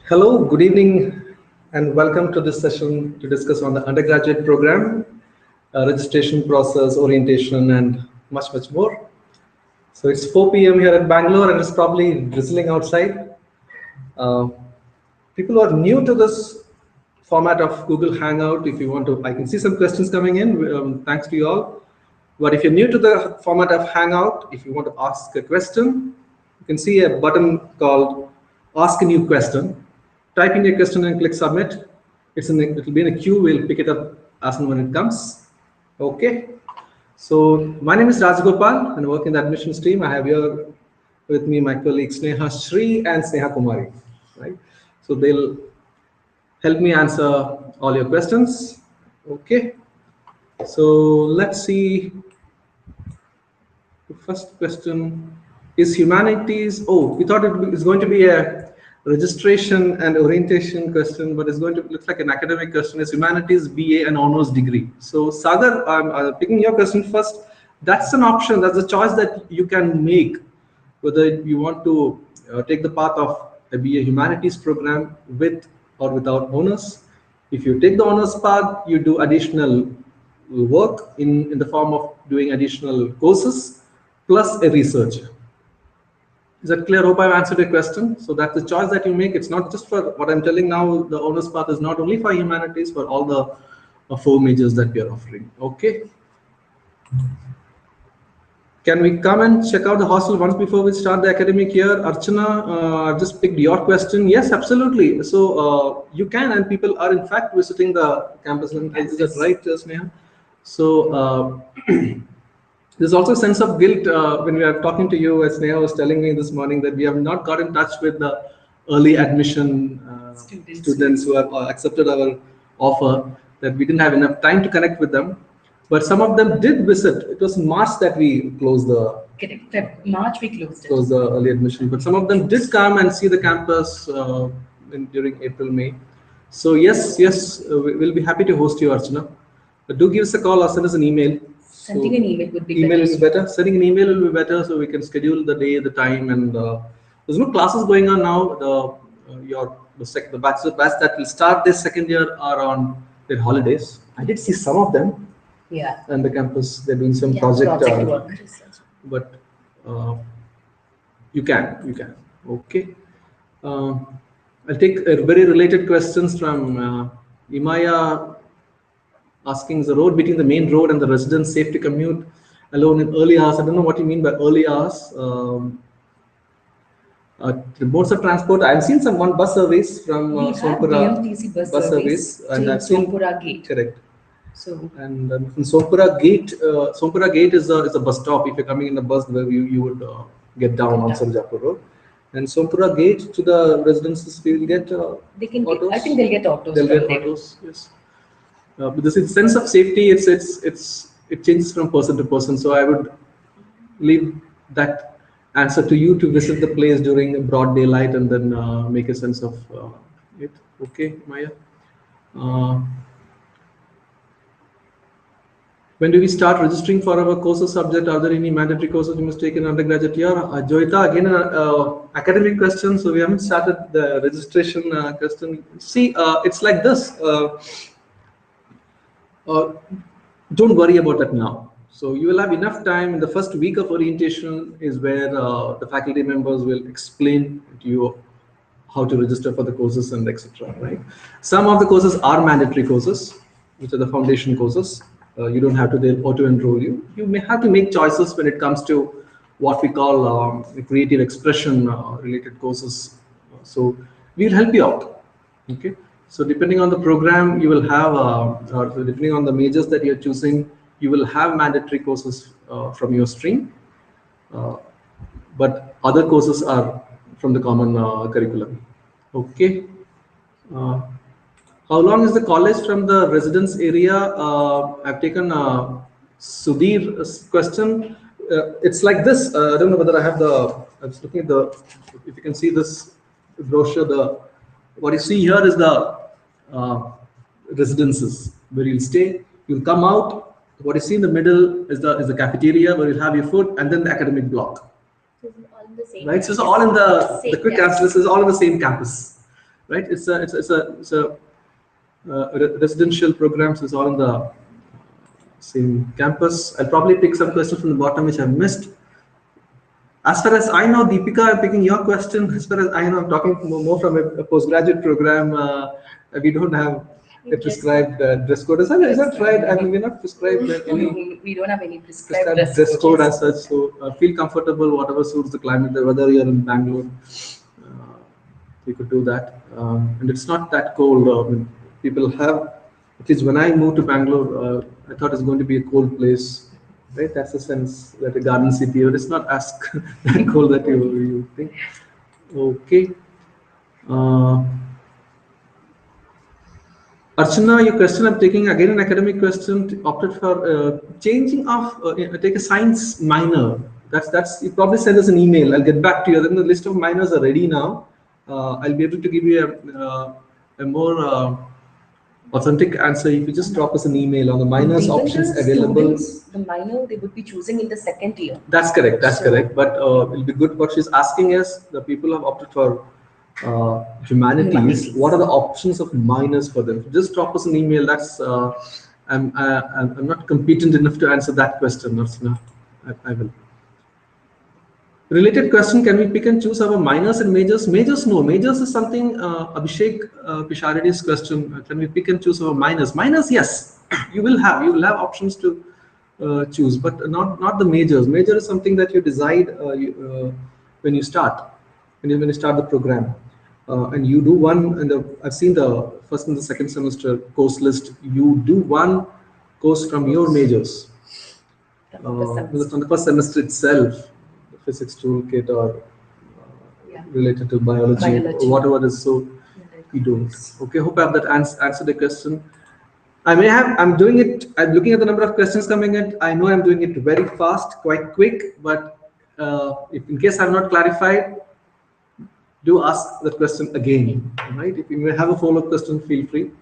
Hello, good evening, and welcome to this session to discuss on the undergraduate program, registration process, orientation, and much, much more. So it's 4 p.m. here at Bangalore, and it's probably drizzling outside. Uh, People who are new to this format of Google Hangout, if you want to, I can see some questions coming in. Thanks to you all. But if you're new to the format of Hangout, if you want to ask a question, you can see a button called Ask a New Question. Type in your question and click Submit. It'll be in a queue. We'll pick it up as and when it comes. Okay. So my name is Rajgopal and I work in the admissions team. I have here with me my colleagues Sneha Shri and Sneha Kumari. Right. So they'll help me answer all your questions. Okay. So let's see. The first question is humanities. Oh, we thought it is going to be a registration and orientation question, but it's going to look like an academic question. Is humanities, BA, and honors degree? So Sagar, I'm picking your question first. That's an option. That's a choice that you can make, whether you want to take the path of a BA humanities program with or without honors. If you take the honors path, you do additional work in the form of doing additional courses plus a research. Is that clear? Hope I've answered your question. So that's the choice that you make. It's not just for what I'm telling now. The honors path is not only for humanities, for all the four majors that we are offering. Okay. Can we come and check out the hostel once before we start the academic year? Archana, I've just picked your question. Yes, absolutely. So you can, and people are in fact visiting the campus. Is that right, Sneha? So there's also a sense of guilt when we are talking to you, as Sneha was telling me this morning, that we have not got in touch with the early admission students who have accepted our offer, that we didn't have enough time to connect with them. But some of them did visit. It was in March that we closed the March we closed the early admission. But some of them did come and see the campus during April, May. So yes, we'll be happy to host you, Archana. But do give us a call or send us an email. Sending an email would be email better. Will be better. Sending an email will be better, so we can schedule the day, the time, and there's no classes going on now. The batch that will start this second year are on their holidays. I did see some of them. Yeah. And the campus, they're doing some project work. But you can. Okay. I'll take very related questions from Imaya, asking, is the road between the main road and the residence safe to commute alone in early hours? I don't know what you mean by early hours. The modes of transport, I've seen one bus service from Sompura bus service and I've seen Sompura Gate. Correct. So and from Sompura Gate is a bus stop. If you're coming in a bus, where you would get down on Sarjapur Road. And Sompura Gate to the residences, we will get they can autos. I think they'll get autos. They'll get autos. Yes. But this sense of safety, it changes from person to person. So I would leave that answer to you to visit the place during broad daylight and then make a sense of it. Okay, Maya. When do we start registering for our courses subject? Are there any mandatory courses you must take in undergraduate year? Joita, again, academic question. So we haven't started the registration question. See, it's like this. Don't worry about that now. So you will have enough time. In the first week of orientation is where the faculty members will explain to you how to register for the courses and etc. Right? Some of the courses are mandatory courses, which are the foundation courses. You don't have to, they'll auto-enroll you. You may have to make choices when it comes to what we call creative expression related courses. So we'll help you out. Okay. So depending on the program, you will have, or depending on the majors that you're choosing, you will have mandatory courses from your stream. But other courses are from the common curriculum. Okay. How long is the college from the residence area? I've taken Sudhir's question. It's like this. I don't know whether I have I was looking at if you can see this brochure, what you see here is the residences where you'll stay. You'll come out. What you see in the middle is the cafeteria where you'll have your food, and then the academic block. So all in the same right? So it's all in the quick answer. This is all in the same campus. right? It's a residential programs is all in the same campus. I'll probably pick some questions from the bottom which I've missed. As far as I know, Deepika, I'm picking your question. As far as I know, I'm talking more from a postgraduate program. We don't have a prescribed dress code. Is that right? I mean, we're not prescribed any. We don't have any prescribed dress code as such. So feel comfortable, whatever suits the climate. Whether you're in Bangalore, you could do that. And it's not that cold. I mean, people have. At least when I moved to Bangalore, I thought it's going to be a cold place. Right, that's the sense that a garden city, or it's not as that cold that you think. Okay. Archana, your question I'm taking again an academic question. Opted for changing of take a science minor. That's you probably send us an email. I'll get back to you. Then the list of minors are ready now. I'll be able to give you a more authentic answer if you just drop us an email on the minors options available. The minor they would be choosing in the second year. That's correct. That's correct. But it'll be good. What she's asking is the people have opted for humanities. What are the options of minors for them? Just drop us an email. That's I'm not competent enough to answer that question. Narsina. I will. Related question, can we pick and choose our minors and majors? Majors, no. Majors is something, Abhishek Pisharedi's question. Can we pick and choose our minors? Minors, yes. You will have options to choose, but not the majors. Major is something that you decide when you start the program. And you do one, and I've seen the first and the second semester course list. You do one course from your majors. From the first semester itself. Physics toolkit or related to biology, or whatever it is, so you don't. Okay, hope I have that answered the question. I'm doing it, I'm looking at the number of questions coming in. I know I'm doing it very fast, quite quick, but if in case I'm not clarified, do ask that question again, right? If you may have a follow-up question, feel free.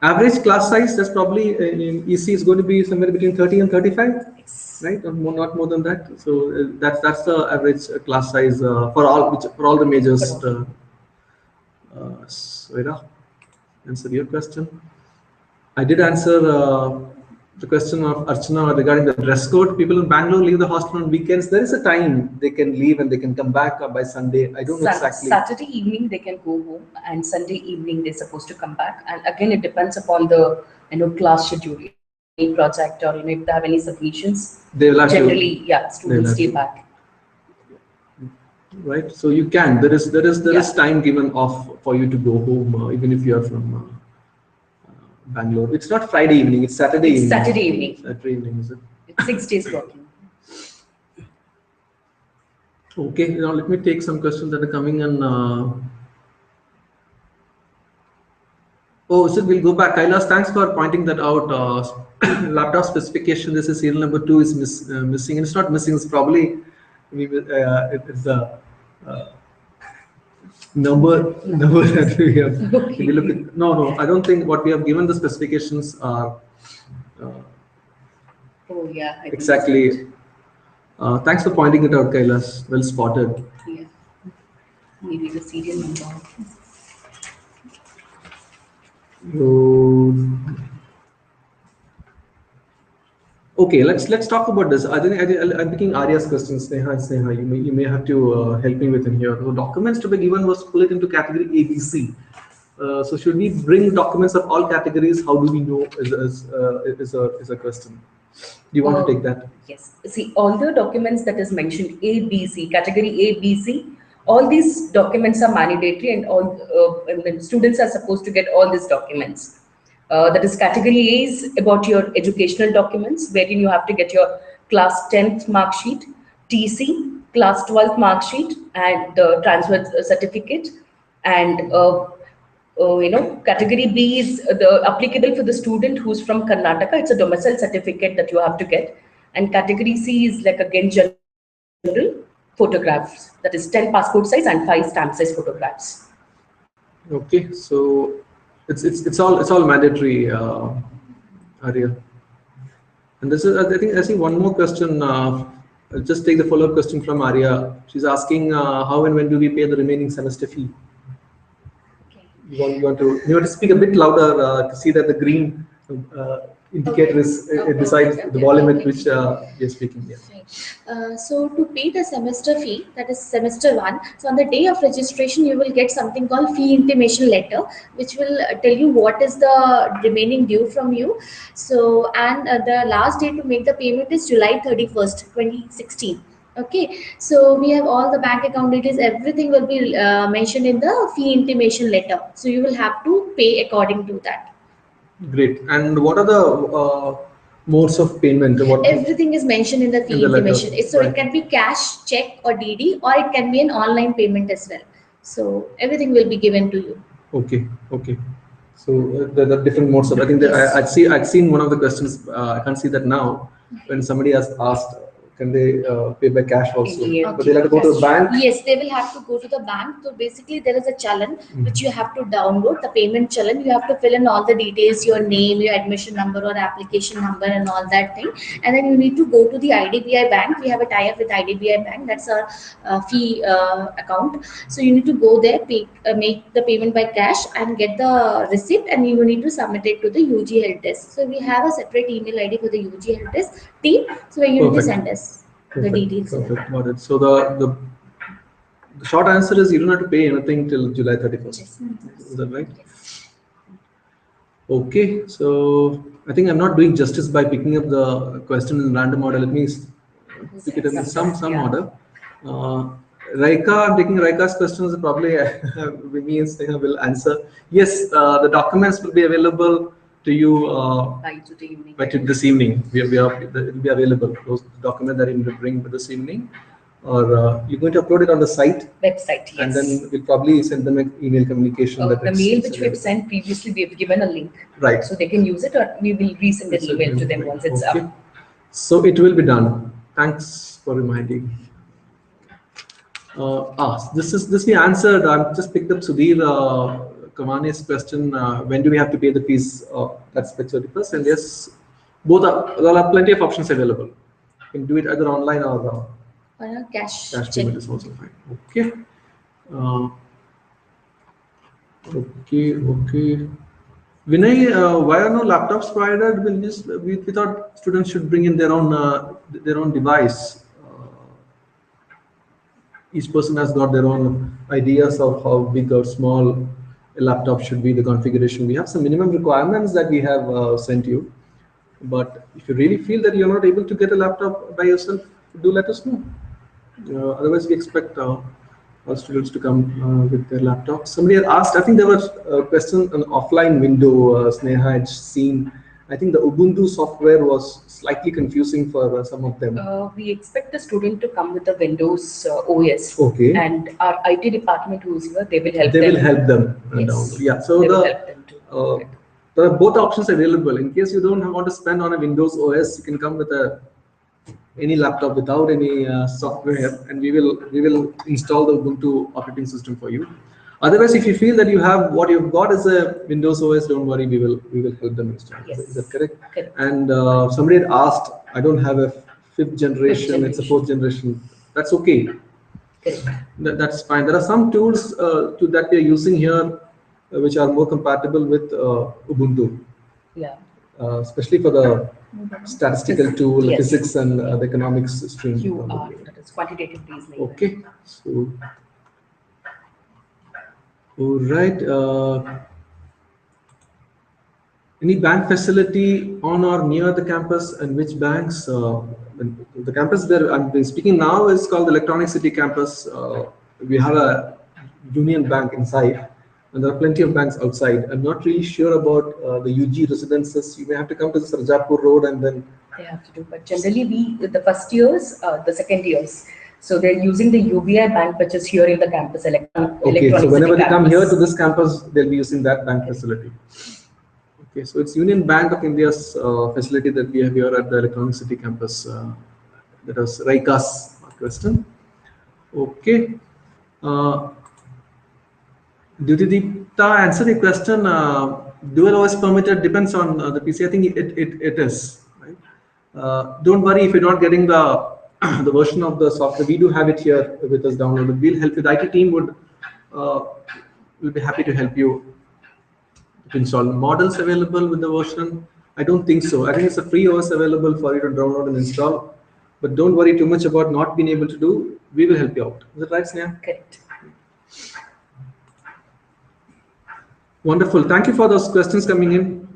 Average class size, that's probably in EC is going to be somewhere between 30 and 35. Right, or not more than that. So that's the average class size for all the majors. Sweta, answer your question. I did answer the question of Archana regarding the dress code. People in Bangalore leave the hostel on weekends. There is a time they can leave and they can come back by Sunday. I don't know exactly. Saturday evening they can go home, and Sunday evening they're supposed to come back. And again, it depends upon the class schedule. Any project or if they have any submissions, they will generally students stay back. Right, so you can. There is time given off for you to go home, even if you are from Bangalore. It's not Friday evening; it's Saturday evening. Saturday evening. Saturday evening, is it? It's 6 days working. Okay, now let me take some questions that are coming in. Oh, so we'll go back. Kailash, thanks for pointing that out. Laptop specification, this is serial number 2 is missing. And it's not missing, it's probably it's the number that we have. Okay. If you look at, no, I don't think what we have given the specifications are exactly. Thanks for pointing it out, Kailash. Well spotted. Yeah, maybe the serial number. Okay, let's talk about this. I'm picking Arya's questions. Sneha, you may have to help me with in here. The documents to be given was split into category A, B, C. So should we bring documents of all categories? How do we know? Is a question. Do you want to take that? Yes. See, all the documents that is mentioned A, B, C, category A, B, C. All these documents are mandatory, and and students are supposed to get all these documents. That is, category A is about your educational documents, wherein you have to get your class 10th mark sheet, TC, class 12th mark sheet, and the transfer certificate. And category B is applicable for the student who's from Karnataka. It's a domicile certificate that you have to get. And category C is like again general photographs. That is 10 passport size and 5 stamp size photographs. Okay, so it's all mandatory, Arya. And this is, I think I see one more question I'll just take the follow-up question from Arya. She's asking how and when do we pay the remaining semester fee? Okay. You want to speak a bit louder to see that the green indicator is it decides the volume at which you're speaking. Yeah. Right. So to pay the semester fee, that is semester one. So on the day of registration, you will get something called fee intimation letter, which will tell you what is the remaining due from you. So and the last day to make the payment is July 31st, 2016. Okay, so we have all the bank account details, everything will be mentioned in the fee intimation letter. So you will have to pay according to that. Great. And what are the modes of payment? What Everything is mentioned in the in fee the letter? intimation. So it Right. can be cash, check, or DD, or it can be an online payment as well. So everything will be given to you. Okay. Okay. So there are different modes of. I think that Yes. I'd seen one of the questions. I can't see that now. When somebody has asked, can they pay by cash also? Yeah. But they'll have to go to a bank. Yes, they will have to go to the bank. So basically, there is a challan which you have to download, the payment challan. You have to fill in all the details, your name, your admission number or application number, and all that thing. And then you need to go to the IDBI bank. We have a tie-up with IDBI bank. That's our fee account. So you need to go there, make the payment by cash, and get the receipt. And you need to submit it to the UG help desk. So we have a separate email ID for the UG help desk team. So you need to Perfect. send us the details. Perfect. Got it. So the short answer is you don't have to pay anything till July 31st. Yes. Is that right? Yes. Okay. So I think I'm not doing justice by picking up the question in random order. Let me pick it up in some Yeah. order. Raika, I'm taking Raika's questions. Probably me and Sneha will answer. Yes, the documents will be available to you By today evening. by this evening. It will be available. Those documents that you will bring this evening, or you're going to upload it on the site, Website, yes. and then we'll probably send them an email communication that the it's, mail it's which we've available. sent previously, we have given a link. Right. So they can use it, or we will resend an email to them once it's Okay. up. So it will be done. Thanks for reminding. This we answered. I just picked up Sudhir Kavani's question. When do we have to pay the fees? That's by 31st. And yes, there are plenty of options available. You can do it either online or Or a cash cash check. payment is also fine. Okay. Uh, okay. Vinay, why are no laptops provided? We thought students should bring in their own device. Each person has got their own ideas of how big or small a laptop should be, the configuration. We have some minimum requirements that we have sent you. But if you really feel that you're not able to get a laptop by yourself, do let us know. Otherwise, we expect all students to come with their laptops. Somebody had asked, I think there was a question on offline window, Sneha had seen. I think the Ubuntu software was slightly confusing for some of them. We expect the student to come with the Windows OS. Okay. And our IT department who is here, they will help They them. will help them Yes. download. Yeah. So They will help them to. there are both options available. In case you don't want to spend on a Windows OS, you can come with any laptop without any software, and we will install the Ubuntu operating system for you. Otherwise, if you feel that you have what you've got is a Windows OS, don't worry, we will help them install. Yes. Is that correct? Correct. And somebody had asked, I don't have a fifth generation, it's a fourth generation. That's okay. Correct. That's fine. There are some tools that we are using here which are more compatible with Ubuntu, Yeah. especially for the statistical tool, Yes. physics, and the economics stream. QR, that is quantitative reasoning. Okay. So, all right. Any bank facility on or near the campus, and which banks? The campus there I'm speaking now is called the Electronic City campus. We have a Union Bank inside, and there are plenty of banks outside. I'm not really sure about the UG residences. You may have to come to the Sarjapur Road and then. They have to do, but generally the first years, the second years. So they're using the UBI bank, which is here in the campus. Okay, so whenever they come here to this campus, they'll be using that bank facility. Okay, so it's Union Bank of India's facility that we have here at the Electronic City campus. That was Raika's question. Okay. Dutidipta, answer the question. Dual OS permitted depends on the PC. I think it is. Right? Don't worry if you're not getting the the version of the software. We do have it here with us downloaded. We'll help you. The IT team will be happy to help you to install. Models available with the version. I don't think so. I think it's a free OS available for you to download and install. But don't worry too much about not being able to do. We will help you out. Is that right, Sneha? Correct. Wonderful. Thank you for those questions coming in.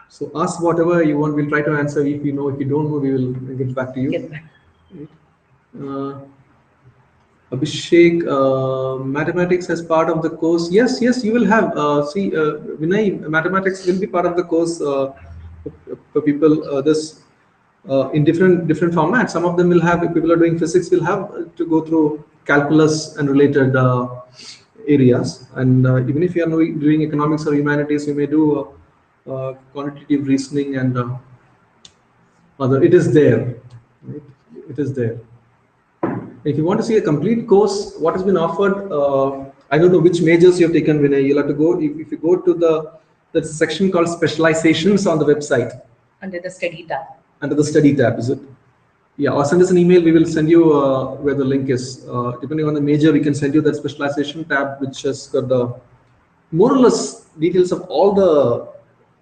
So ask whatever you want. We'll try to answer. If you know, if you don't know, we will get back to you. Get back. Uh, Abhishek, mathematics as part of the course. Yes, yes, you will have. Vinay, mathematics will be part of the course for people. This in different formats. Some of them will have. If people are doing physics, will have to go through calculus and related areas. And even if you are doing economics or humanities, you may do quantitative reasoning and other. It is there. Right? It is there. If you want to see a complete course, what has been offered, I don't know which majors you have taken, Vinay. You'll have to go, if you go to the section called specializations on the website. Under the study tab. Under the study tab, is it? Yeah, or send us an email. We will send you where the link is. Depending on the major, we can send you that specialization tab, which has got the more or less details of all the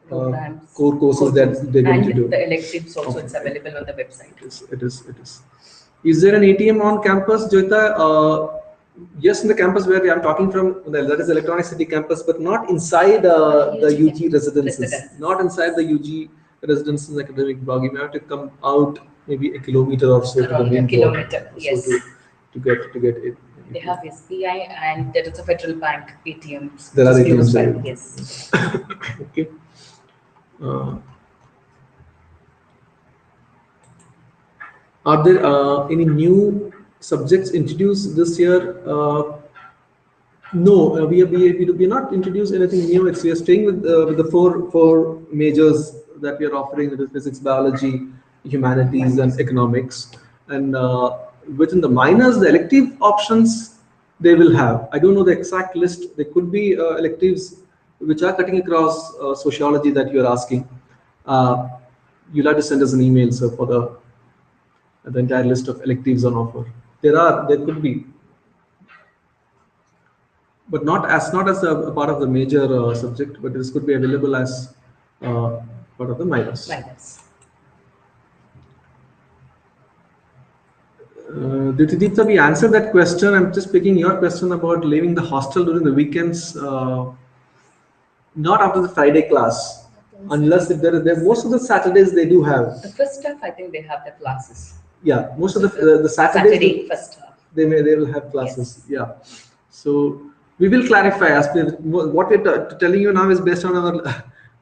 Programs, core courses that they're going to do. And the electives also, it's available on the website. It is. Is there an ATM on campus, Joyita? Yes, in the campus where I'm talking from, that is Electronic City campus, but not inside the UG residences. Not inside the UG residences academic block. You may have to come out maybe a kilometer or so to the main kilometer, yes. So to get it. They have SBI and there is a Federal Bank ATMs. There are ATMs. By, yes. Okay. Are there any new subjects introduced this year? No, we do not introduce anything new. We are staying with the four majors that we are offering, that is physics, biology, humanities, and economics. And within the minors, the elective options they will have. I don't know the exact list. There could be electives which are cutting across sociology that you are asking. You'll have to send us an email, sir, for the entire list of electives on offer. There could be, but not as a part of the major subject, but this could be available as part of the minors. Ditidipta, we answered that question. I'm just picking your question about leaving the hostel during the weekends. Not after the Friday class, unless if there most of the Saturdays they do have. The first half, I think they have the classes. Yeah, most of the Saturdays Saturday first half. They will have classes. Yes. Yeah, so we will clarify as per what we're telling you now is based on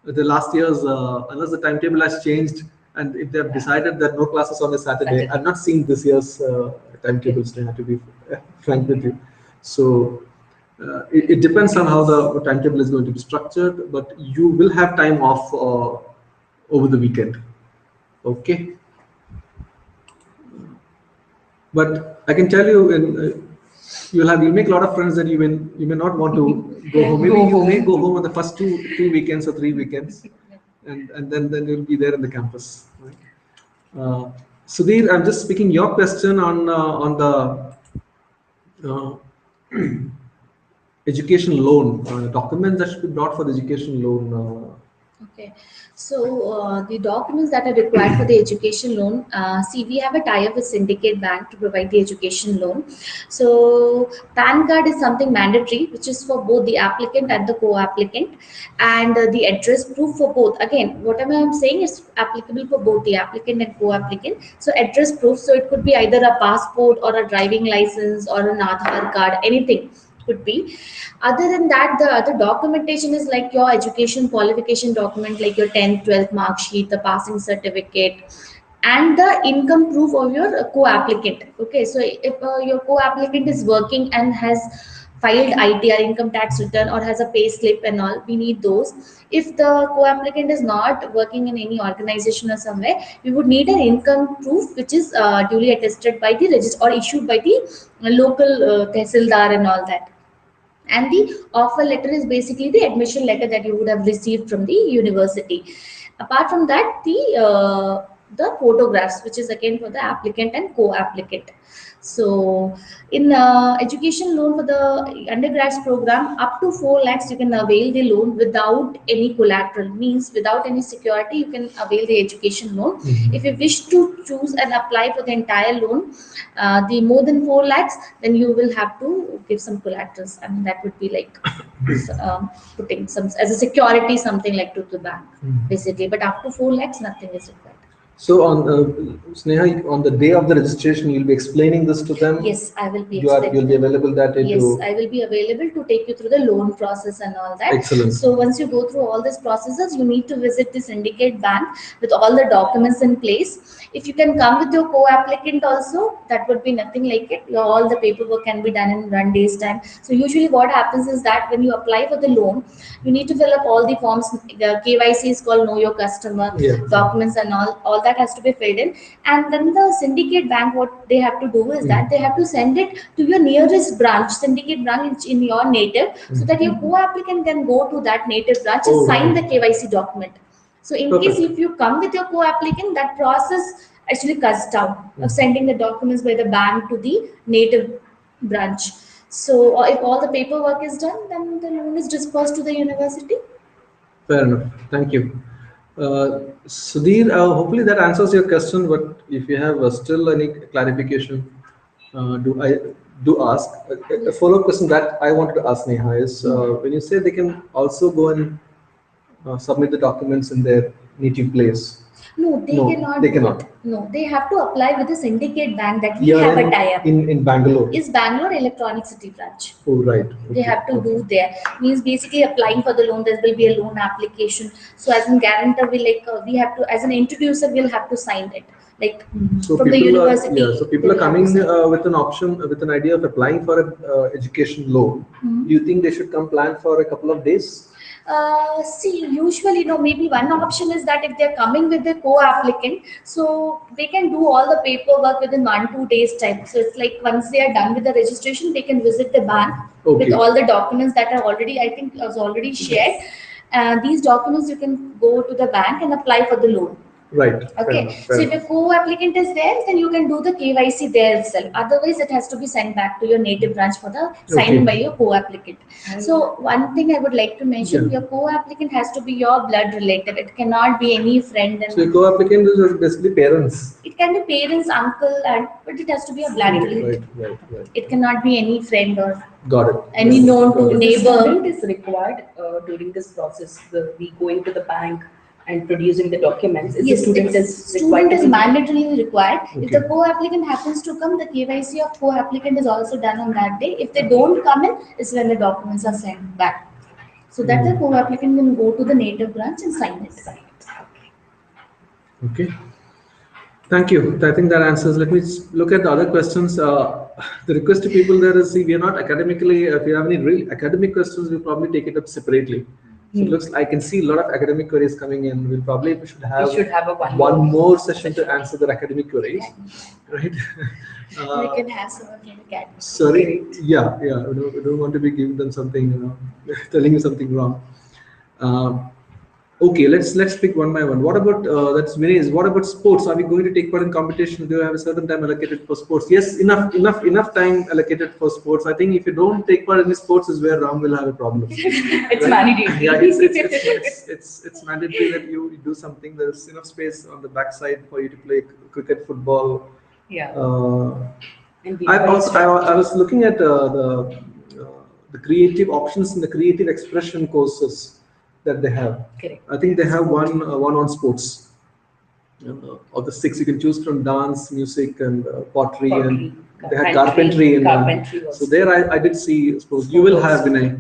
the last year's unless the timetable has changed and if they have decided that no classes on a Saturday. I've not seen this year's timetables. I have to be frank with you. So it depends on how the timetable is going to be structured, but you will have time off over the weekend. Okay. But I can tell you, you'll make a lot of friends that you may not want to go home. Maybe you may go home on the first two weekends or 3 weekends, and then you'll be there in the campus. Right? Sudhir, I'm just speaking your question on the education loan documents that should be brought for the education loan. Okay, so the documents that are required for the education loan, see, we have a tie-up with Syndicate Bank to provide the education loan. So PAN card is something mandatory, which is for both the applicant and the co-applicant, and the address proof for both. Again, whatever I'm saying is applicable for both the applicant and co-applicant. So address proof, so it could be either a passport or a driving license or an Aadhaar card, anything could be. Other than that, the other documentation is like your education qualification document, like your 10th, 12th mark sheet, the passing certificate, and the income proof of your co-applicant. Okay, so if your co-applicant is working and has filed ITR, income tax return, or has a pay slip and all, we need those. If the co-applicant is not working in any organization or somewhere, we would need an income proof which is duly attested by the register or issued by the local tehsildar and all that. And the offer letter is basically the admission letter that you would have received from the university. Apart from that, the the photographs, which is again for the applicant and co-applicant. So in education loan for the undergrads program, up to 4 lakhs you can avail the loan without any collateral, means without any security you can avail the education loan. If you wish to choose and apply for the entire loan, the more than 4 lakhs, then you will have to give some collaterals, and that would be like putting some as a security, something like to the bank, basically. But up to 4 lakhs, nothing is required. So on Sneha, on the day of the registration, you'll be explaining this to them. Yes, I will be You'll explaining be them. available that day Yes, to. I will be available to take you through the loan process and all that. Excellent. So once you go through all these processes, you need to visit the syndicate bank with all the documents in place. If you can come with your co-applicant also, that would be nothing like it. All the paperwork can be done in 1 day's time. So usually what happens is that when you apply for the loan, you need to fill up all the forms. The KYC is called Know Your Customer, Yeah. documents and all that has to be filled in. And then the syndicate bank, what they have to do is that they have to send it to your nearest branch, syndicate branch in your native, so that your co-applicant can go to that native branch and sign the KYC document. So in case if you come with your co-applicant, that process actually cuts down of sending the documents by the bank to the native branch. So if all the paperwork is done, then the loan is disbursed to the university. Fair enough. Thank you. Sudhir, hopefully that answers your question, but if you have still any clarification, do ask. A follow-up question that I wanted to ask Neha is, when you say they can also go and submit the documents in their native place. No, they No, cannot. they do cannot. it. No, they have to apply with the syndicate bank that we Yeah, have a tie-up. in Bangalore. Is Bangalore Electronic City branch. Oh, right. They have to do there. Means basically applying for the loan, there will be a loan application. So as a guarantor, we have to, as an introducer, we'll have to sign it. Like So from the people university. so people are they'll have coming to sign. with an option, with an idea of applying for a education loan. Do you think they should come plan for a couple of days? See, usually, maybe one option is that if they're coming with a co-applicant, so they can do all the paperwork within 1-2 days time. So it's like once they are done with the registration, they can visit the bank with all the documents that are already, I think, was already shared. These documents you can go to the bank and apply for the loan. Right. Okay. So if a co-applicant is there, then you can do the KYC there itself. Otherwise, it has to be sent back to your native branch for the signing by your co-applicant. So one thing I would like to mention, your co-applicant has to be your blood relative. It cannot be any friend. So your co-applicant is basically parents. It can be parents, uncle, but it has to be a blood relative. Right. It cannot be any friend or Got it. any known Got it. neighbor. Student is required during this process, we going to the bank and producing the documents. Yes, student is student is required. mandatorily required. Okay. If the co-applicant happens to come, the KYC of co-applicant is also done on that day. If they don't come in, is when the documents are sent back. So that the co-applicant can go to the native branch and sign it. Okay. Thank you. I think that answers. Let me look at the other questions. The request to people there is, see, we are not academically, if you have any real academic questions, we'll probably take it up separately. So it looks, I can see a lot of academic queries coming in. We should have a one more session to answer the academic queries, right? We can have someone from the academy. Sorry, yeah. We don't want to be giving them something, telling you something wrong. Okay, let's pick one by one. What about that's Vinay? What about sports? Are we going to take part in competition? Do you have a certain time allocated for sports? Yes, enough time allocated for sports. I think if you don't take part in the sports, is where Ram will have a problem. It's mandatory. Yeah, it's mandatory that you do something. There's enough space on the backside for you to play cricket, football. Yeah. I was looking at the creative options and the creative expression courses that they have. Correct. I think they have one on sports. Of the 6, you can choose from dance, music, and pottery, and they had carpentry. And so there, I did see sports. You will have, Vinay.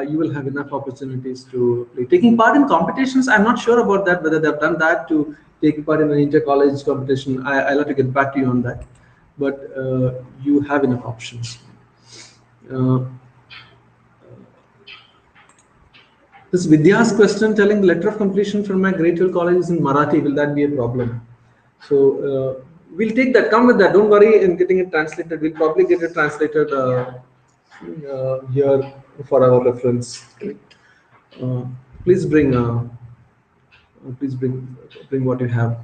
You will have enough opportunities to play. Taking part in competitions, I'm not sure about that, whether they've done that to take part in an inter-college competition. I'll have to get back to you on that. But you have enough options. This Vidya's question, telling the letter of completion from my grade 12 college is in Marathi, will that be a problem? So we'll take that, come with that, don't worry in getting it translated. We'll probably get it translated here for our reference. Please bring what you have.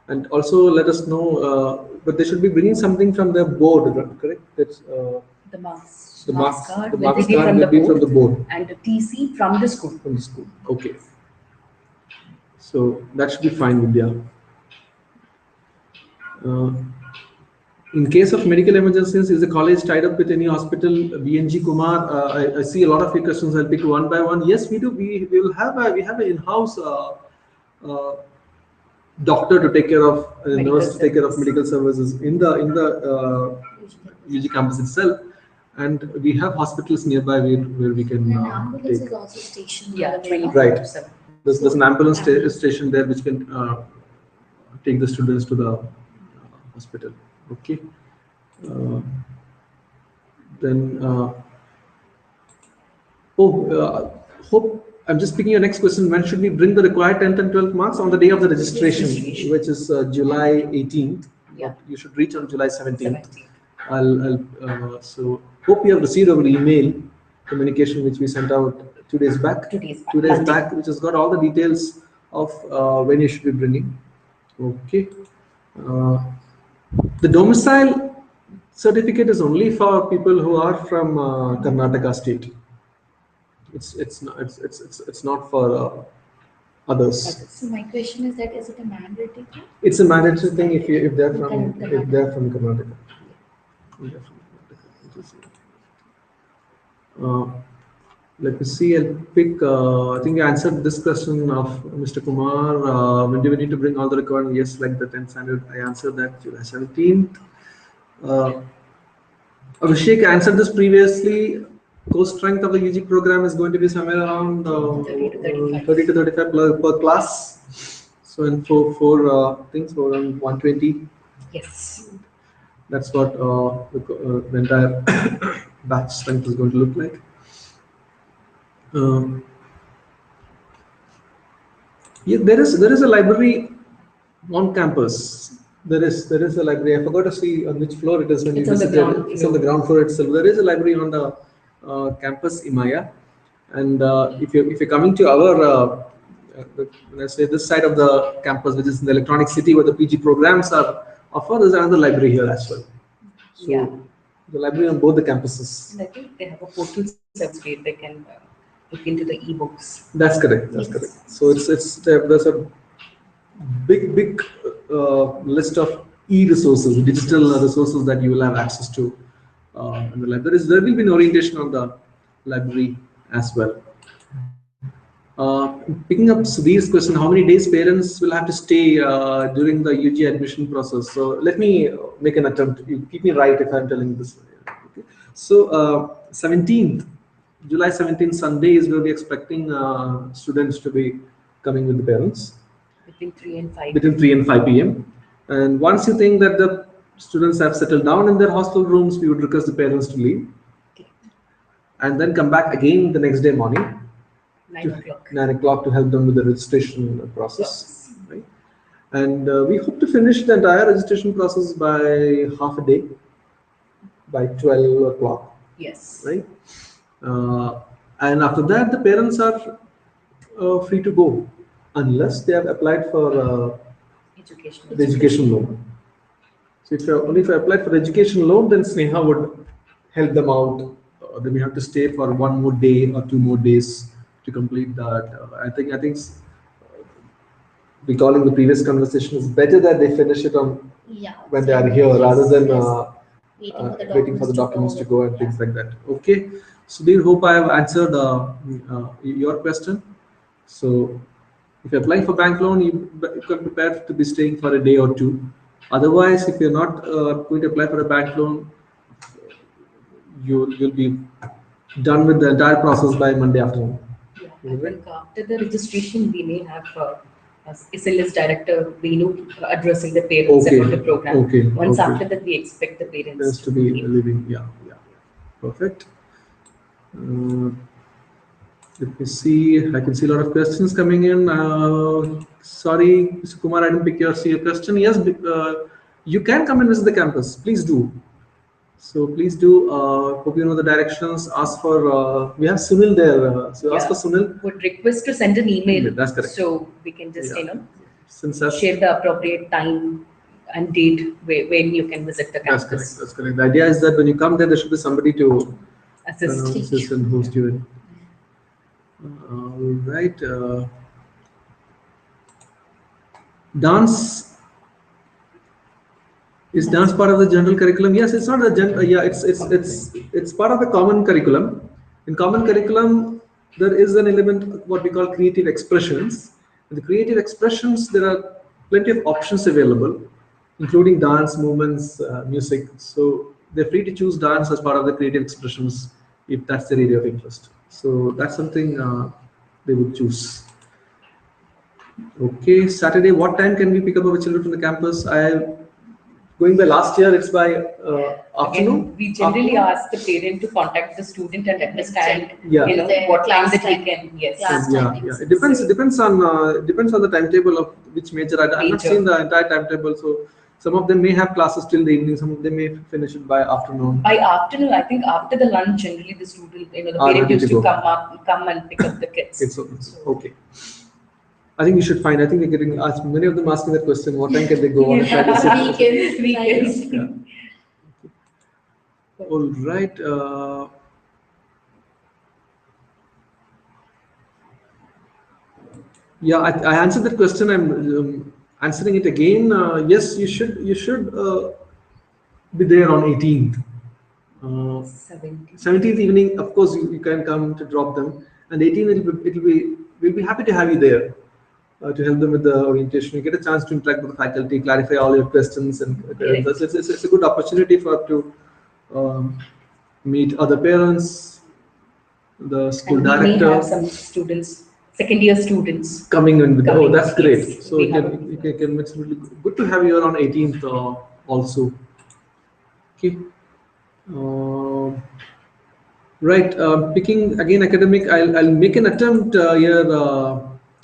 And also let us know, but they should be bringing something from their board, correct? That's The marks, the marks marks, card the will marks be card from will the be from the board board, and the TC from the school. from the school. Okay. So that should be fine, Vidya. Uh, in case of medical emergencies, is the college tied up with any hospital? BNG Kumar, I see a lot of your questions. I'll pick one by one. Yes, we do. We will have we have an in-house uh, doctor to take care of, a Medical nurse to take care of service. medical services in the UG campus itself, and we have hospitals nearby where we can An ambulance take. is also stationed Yeah, over there, no? 24/7. There's an ambulance Ambulance. station there which can take the students to the hospital. Okay. Uh, then hope I'm just picking your next question. When should we bring the required 10th and 12th marks? On the day of the registration, which is July 18th. Yeah. But you should reach on July 17th. 17th. So hope you have received our email communication which we sent out 2 days back. 2 days back. 2 days Monday. back, which has got all the details of when you should be bringing. Okay. The domicile certificate is only for people who are from Karnataka state. It's not for others. So my question is that is it a mandatory thing? It's a mandatory thing if they're from Karnataka. if they're from Karnataka. If they're from Karnataka. Let me see. I'll pick. I think I answered this question of Mr. Kumar. When do we need to bring all the required? Yes, like the 10th standard. I answered that July 17th. Abhishek answered this previously. Course strength of the UG program is going to be somewhere around 30 to 35 per class. So in four things, around 120. Yes. That's what the entire batch strength is going to look like. Yeah, there is a library on campus. There is a library. I forgot to see on which floor it is when It's you on the visited. ground It's on the floor. ground floor itself. There is a library on the campus Imaya, and if you're coming to our when I say this side of the campus, which is in the Electronic City, where the PG programs are offered, there's another library here as well. So Yeah. the library on both the campuses. And I think they have a portal service where they can look into the e-books. That's correct. That's Yes. correct. So there's a big list of e-resources, digital resources that you will have access to in the library. There will be an orientation on the library as well. Picking up Sudhir's question, how many days parents will have to stay during the UG admission process? So let me make an attempt. You keep me right if I'm telling this. Okay. So 17th, July 17th, Sunday is where we're expecting students to be coming with the parents Between 3 and 5. between 3 and 5 p.m. And once you think that the students have settled down in their hostel rooms, we would request the parents to leave Okay. and then come back again the next day morning. 9 o'clock. 9 o'clock to help them with the registration process. Right? And we hope to finish the entire registration process by half a day, by 12 o'clock. Yes. Right? And after that, the parents are free to go unless they have applied for Education. the education loan. So if I applied for the education loan, then Sneha would help them out. Then we have to stay for one more day or 2 more days to complete that. I think recalling the previous conversation, it's better that they finish it on Yeah. when they are here rather than Yes. waiting for the documents to go and things like that. Okay. Sudhir, hope I have answered your question. So if you're applying for bank loan, you can prepare to be staying for a day or two. Otherwise, if you're not going to apply for a bank loan, you'll be done with the entire process by Monday afternoon. Yeah, I think after the registration, we may have SLS director Venu addressing the parents Okay. about the program. Okay. Once Okay. after that, we expect the parents Has to be living. Yeah. Perfect. Let me see. I can see a lot of questions coming in. Sorry, Mr. Kumar, I didn't pick your question. Yes, you can come and visit the campus. Please do. So please do. Hope you know the directions. Ask for. We have Sunil there. So ask for Sunil. would request to send an email. Yeah, that's correct. So we can just, Yeah. share the appropriate time and date when you can visit the campus. That's correct. That's correct. The idea is that when you come there should be somebody to assist and host you in. All right. Dance. Is dance part of the general curriculum? Yes, it's not the general. Yeah, it's part of the common curriculum. In common curriculum, there is an element of what we call creative expressions. In the creative expressions, there are plenty of options available, including dance, movements, music. So they're free to choose dance as part of the creative expressions if that's their area of interest. So that's something they would choose. Okay, Saturday. What time can we pick up our children from the campus? Going by last year, it's by afternoon. Again, we generally ask the parent to contact the student and understand, Yeah. What time that we can. Yes. Yeah. It depends on the timetable of which major. I've not seen the entire timetable, so some of them may have classes till the evening. Some of them may finish it by afternoon. By afternoon, I think after the lunch, generally the student, the parent used to come and pick up the kids. It's okay. I think we should find. I think we're getting asked. Many of them asking that question. What time can they go on a Friday? Weekends. Yeah. All right. Yeah, I answered that question. I'm answering it again. Yes, you should be there on 18th. 17th evening, of course, you can come to drop them, and 18th we'll be happy to have you there to help them with the orientation. You get a chance to interact with the faculty, clarify all your questions, and it's a good opportunity for to meet other parents, the school director. We may have some students, second-year students coming in with. Oh, that's great. Yes. So it's really good to have you on 18th also. Okay. Right. Picking again academic. I'll make an attempt here,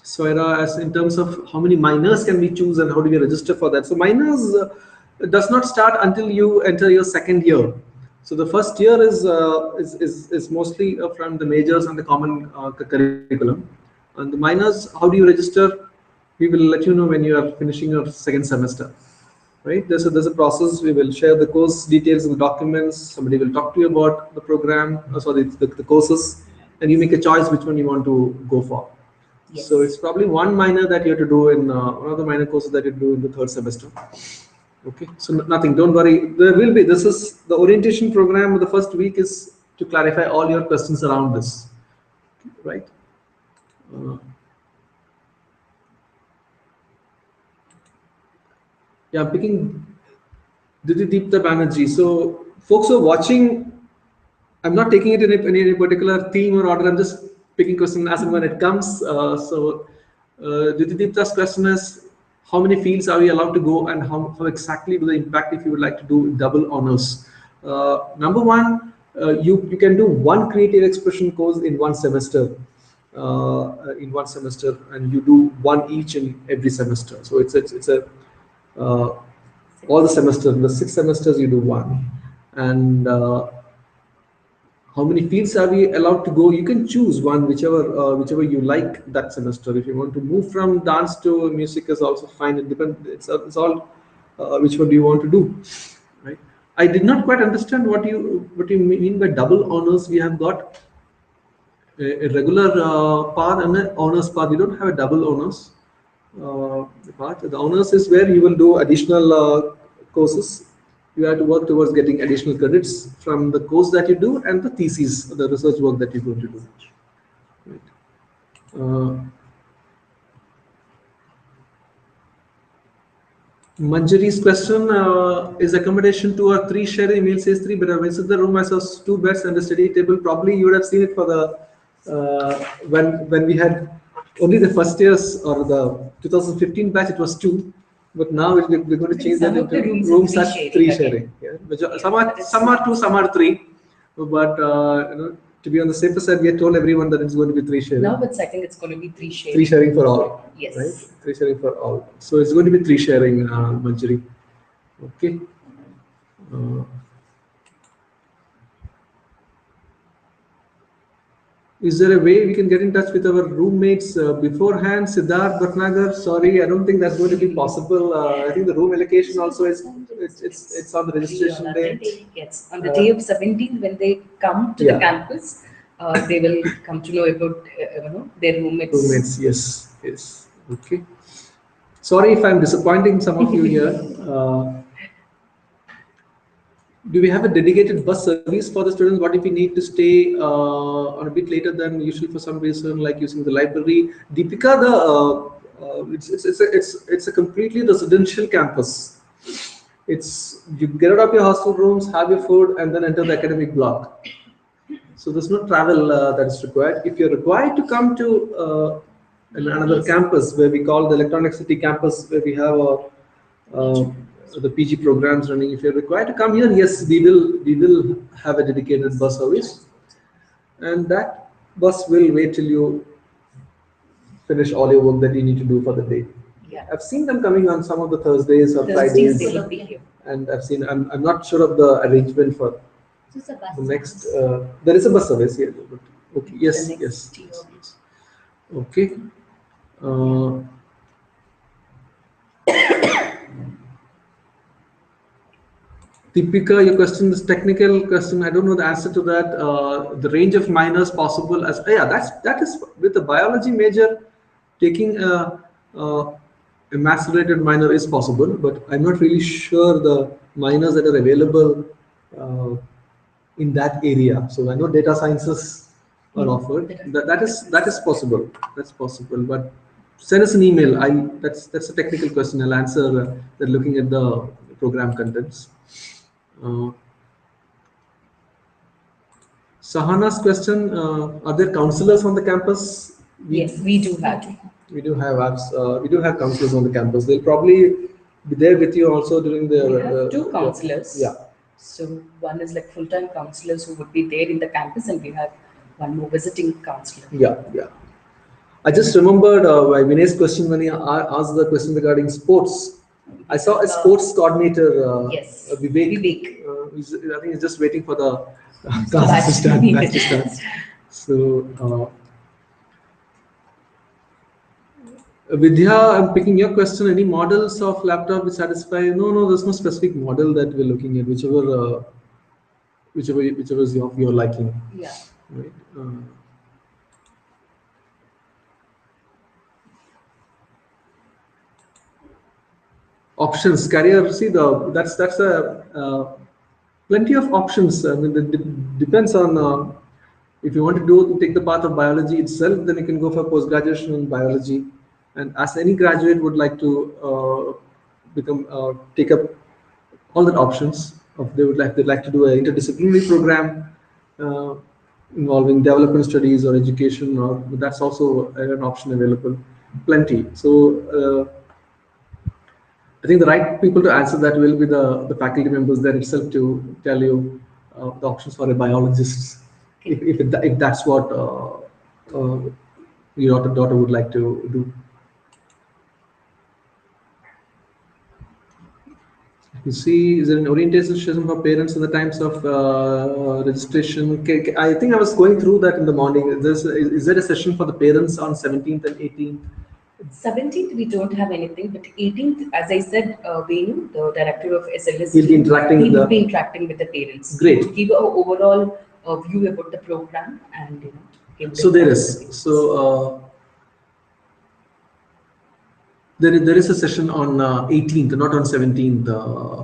Soira, as in terms of how many minors can we choose and how do we register for that. So minors does not start until you enter your second year. So the first year is mostly from the majors and the common curriculum. And the minors, how do you register? We will let you know when you are finishing your second semester. Right? There's a process. We will share the course details in the documents. Somebody will talk to you about the program, the courses, and you make a choice which one you want to go for. Yes. So it's probably one minor that you have to do in one of the minor courses that you do in the third semester. Okay, so nothing. Don't worry. There will be. This is the orientation program. The first week is to clarify all your questions around this. Right. Yeah, I'm picking Didipta Banerjee. So, folks who are watching, I'm not taking it in any particular theme or order. I'm just picking question as and when it comes. Didipta's question is, how many fields are we allowed to go, and how exactly will the impact if you would like to do double honors? Number one, you can do one creative expression course in one semester. And you do one each in every semester. So it's a all the semesters, the 6 semesters you do one. And how many fields are we allowed to go? You can choose one, whichever you like that semester. If you want to move from dance to music is also fine. It depends. It's all which one do you want to do, right? I did not quite understand what you mean by double honors. We have got a regular path and an honors path. We don't have a double honors path. The honors is where you will do additional courses. You have to work towards getting additional credits from the course that you do and the thesis, the research work that you're going to do. Right. Manjari's question is accommodation 2 or 3 sharing. Email says 3, but I visited the room. I saw 2 beds and a study table. Probably you would have seen it for the when we had only the first years or the 2015 batch. It was 2, but now we're going to change that into rooms at 3 sharing. Yeah. Some are 2, some are 3, but to be on the safer side, we had told everyone that it's going to be 3 sharing. No, but I think it's going to be 3 sharing. 3 sharing for all. Yes. Right? 3 sharing for all. So it's going to be 3 sharing, Manjari. Okay. Is there a way we can get in touch with our roommates beforehand? Siddharth Bhatnagar, sorry, I don't think that's going to be possible. I think the room allocation also is it's on the registration day. Yes, on the day of 17th, when they come to the campus, they will come to know about their roommates. Roommates, yes, yes. Okay. Sorry if I'm disappointing some of you here. Do we have a dedicated bus service for the students? What if we need to stay on a bit later than usual for some reason, like using the library? Deepika, it's a completely residential campus. It's you get out of your hostel rooms, have your food, and then enter the academic block. So there's no travel that is required. If you're required to come to another campus where we call the Electronic City campus, where we have the PG programs running. If you're required to come here, yes, we will have a dedicated bus service, and that bus will wait till you finish all your work that you need to do for the day. Yeah. I've seen them coming on some of the Thursdays or Thursdays Fridays, they will be here. and I'm not sure of the arrangement for It's a bus the next. service. There is a bus service here. But, okay. Yes. The next Yes. TO. Yes. Okay. Deepika, your question is technical question. I don't know the answer to that. The range of minors possible as that is with the biology major, taking a maths related minor is possible, but I'm not really sure the minors that are available uh, in that area. So I know data sciences are offered. That is possible. That's possible. But send us an email. That's a technical question. I'll answer that looking at the program contents. Sahana's question: are there counselors on the campus? Yes, we do have. We do have we do have counselors on the campus. They'll probably be there with you also during the. We have two counselors. Yeah. So one is like full-time counselors who would be there in the campus, and we have one more visiting counselor. Yeah, yeah. I just remembered Vinay's question when he asked the question regarding sports. I saw a sports coordinator, Yes, Vivek. I think he's just waiting for the class to start. Batch to start. So, Vidya, I'm picking your question. Any models of laptop which satisfy? No, there's no specific model that we're looking at. Whichever is of your liking. Yeah. Right. Options, career. See, that's a plenty of options. I mean, it depends on if you want to take the path of biology itself, then you can go for post graduation in biology. And as any graduate would like to take up all the options of they'd like to do an interdisciplinary program involving development studies or education, or that's also an option available. Plenty. So. I think the right people to answer that will be the faculty members there itself to tell you the options for a biologist, if that's what your daughter would like to do. You see, is there an orientation session for parents in the times of registration? I think I was going through that in the morning. Is there a session for the parents on 17th and 18th? 17th we don't have anything, but 18th, as I said, Venu, the director of SLS, He'll be interacting he with will be interacting with the parents. Great. To give an overall view about the program, and so there is there is a session on 18th, not on 17th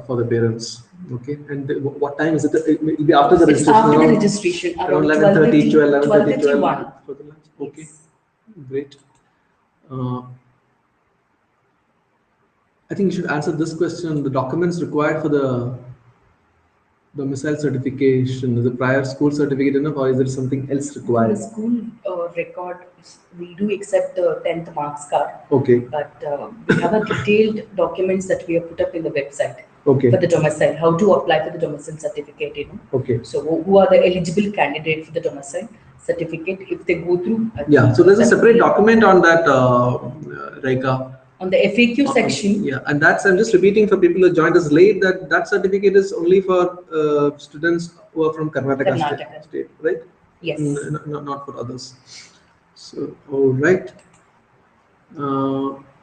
for the parents. Okay, and what time is it? It will be after the it's registration. After the registration, around 11:30, 12:31 for the lunch. Okay, yes. Great. I think you should answer this question. The documents required for the domicile certification, is the prior school certificate enough, or is there something else required? In the school record, we do accept the 10th marks card. Okay. But we have a detailed documents that we have put up in the website. Okay. For the domicile, how to apply for the domicile certificate, Okay. So who are the eligible candidate for the domicile certificate if they go through? So there's a separate document on that, Rekha. On the FAQ section. Yeah, and I'm just repeating for people who joined us late that certificate is only for students who are from Karnataka. State, right? Yes. Not for others. So, all right.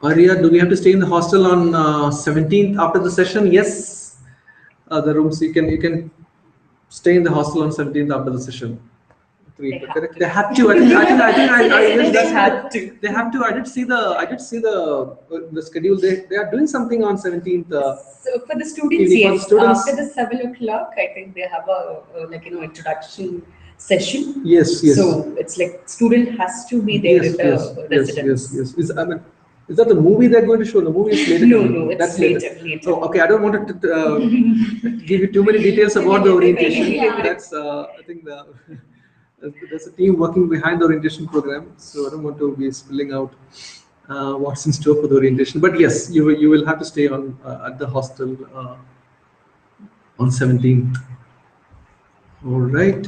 Arya, do we have to stay in the hostel on 17th after the session? Yes. The rooms you can stay in the hostel on 17th after the session. Correct. They have to. They have to. They have to. I did see the schedule. They are doing something on 17th. So for the students, Evening for the yes. students. After the 7 o'clock, I think they have a introduction session. Yes. So it's like student has to be there in the residence. Yes. Is that the movie they're going to show? The movie is later. No, it's That's later. Oh, okay. I don't want to give you too many details about the orientation. Yeah. That's I think there's a team working behind the orientation program, so I don't want to be spilling out what's in store for the orientation. But yes, you will have to stay on at the hostel on 17th. All right.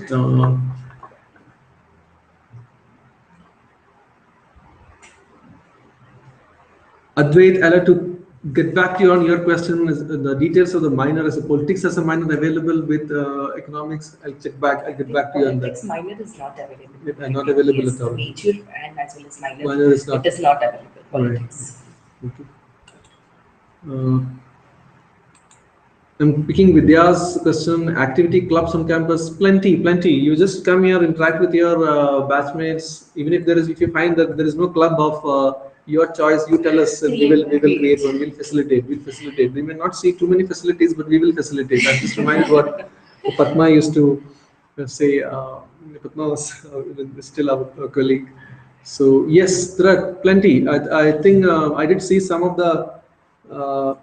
Advait, I'll have to get back to you on your question. Is the details of the minor as a politics as a minor available with economics? I'll check back. I'll get back to you on that. Politics minor is not available. Not available Yes, at all. major and as well as minor. Minor is not. It is not available. Right. Politics. Okay. I'm picking Vidya's question. Activity clubs on campus, plenty. You just come here, interact with your batchmates. Even if you find that there is no club of your choice, you tell us. We will create one. We'll facilitate. We may not see too many facilities, but we will facilitate. I'm just reminded what Padma used to say. Padma was still our colleague. So yes, there are plenty. I think I did see some of the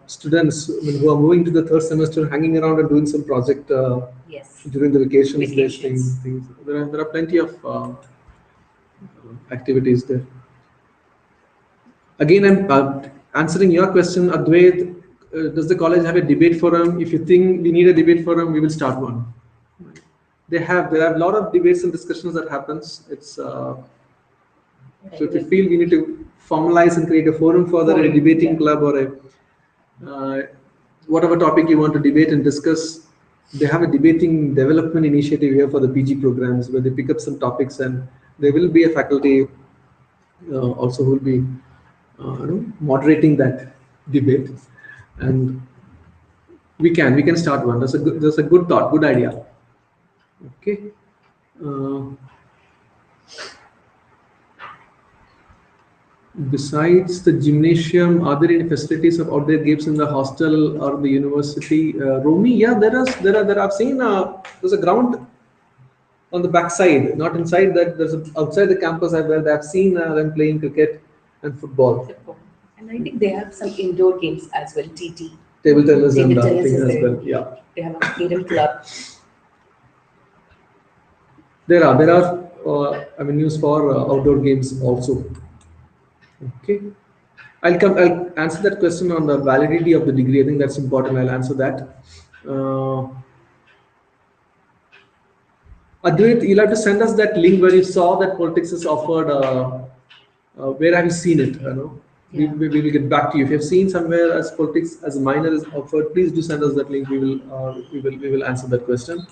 students who are moving to the third semester hanging around and doing some project Yes. during the vacations. Vacations. Things. There are plenty of activities there. Again, I'm answering your question, Advait. Does the college have a debate forum? If you think we need a debate forum, we will start one. There have a lot of debates and discussions that happens. It's so if you feel we need to formalize and create a forum for that, a debating club or a whatever topic you want to debate and discuss, they have a debating development initiative here for the PG programs where they pick up some topics, and there will be a faculty also who will be moderating that debate, and we can start one. That's a good thought, good idea. Okay. Besides the gymnasium, are there any facilities of outdoor games in the hostel or the university? Romi, yeah, there are. I've seen there's a ground on the backside, not inside. That there's outside the campus. I've seen them playing cricket and football. And I think they have some indoor games as well. TT. Table tennis and Table tennis thing is as there. well. Yeah, They have a freedom club. there are avenues for outdoor games also. Okay. I'll answer that question on the validity of the degree. I think that's important. I'll answer that. Advait, you'll have to send us that link where you saw that politics is offered. Where have you seen it? We will get back to you. If you've seen somewhere as politics as a minor is offered, please do send us that link. We will answer that question.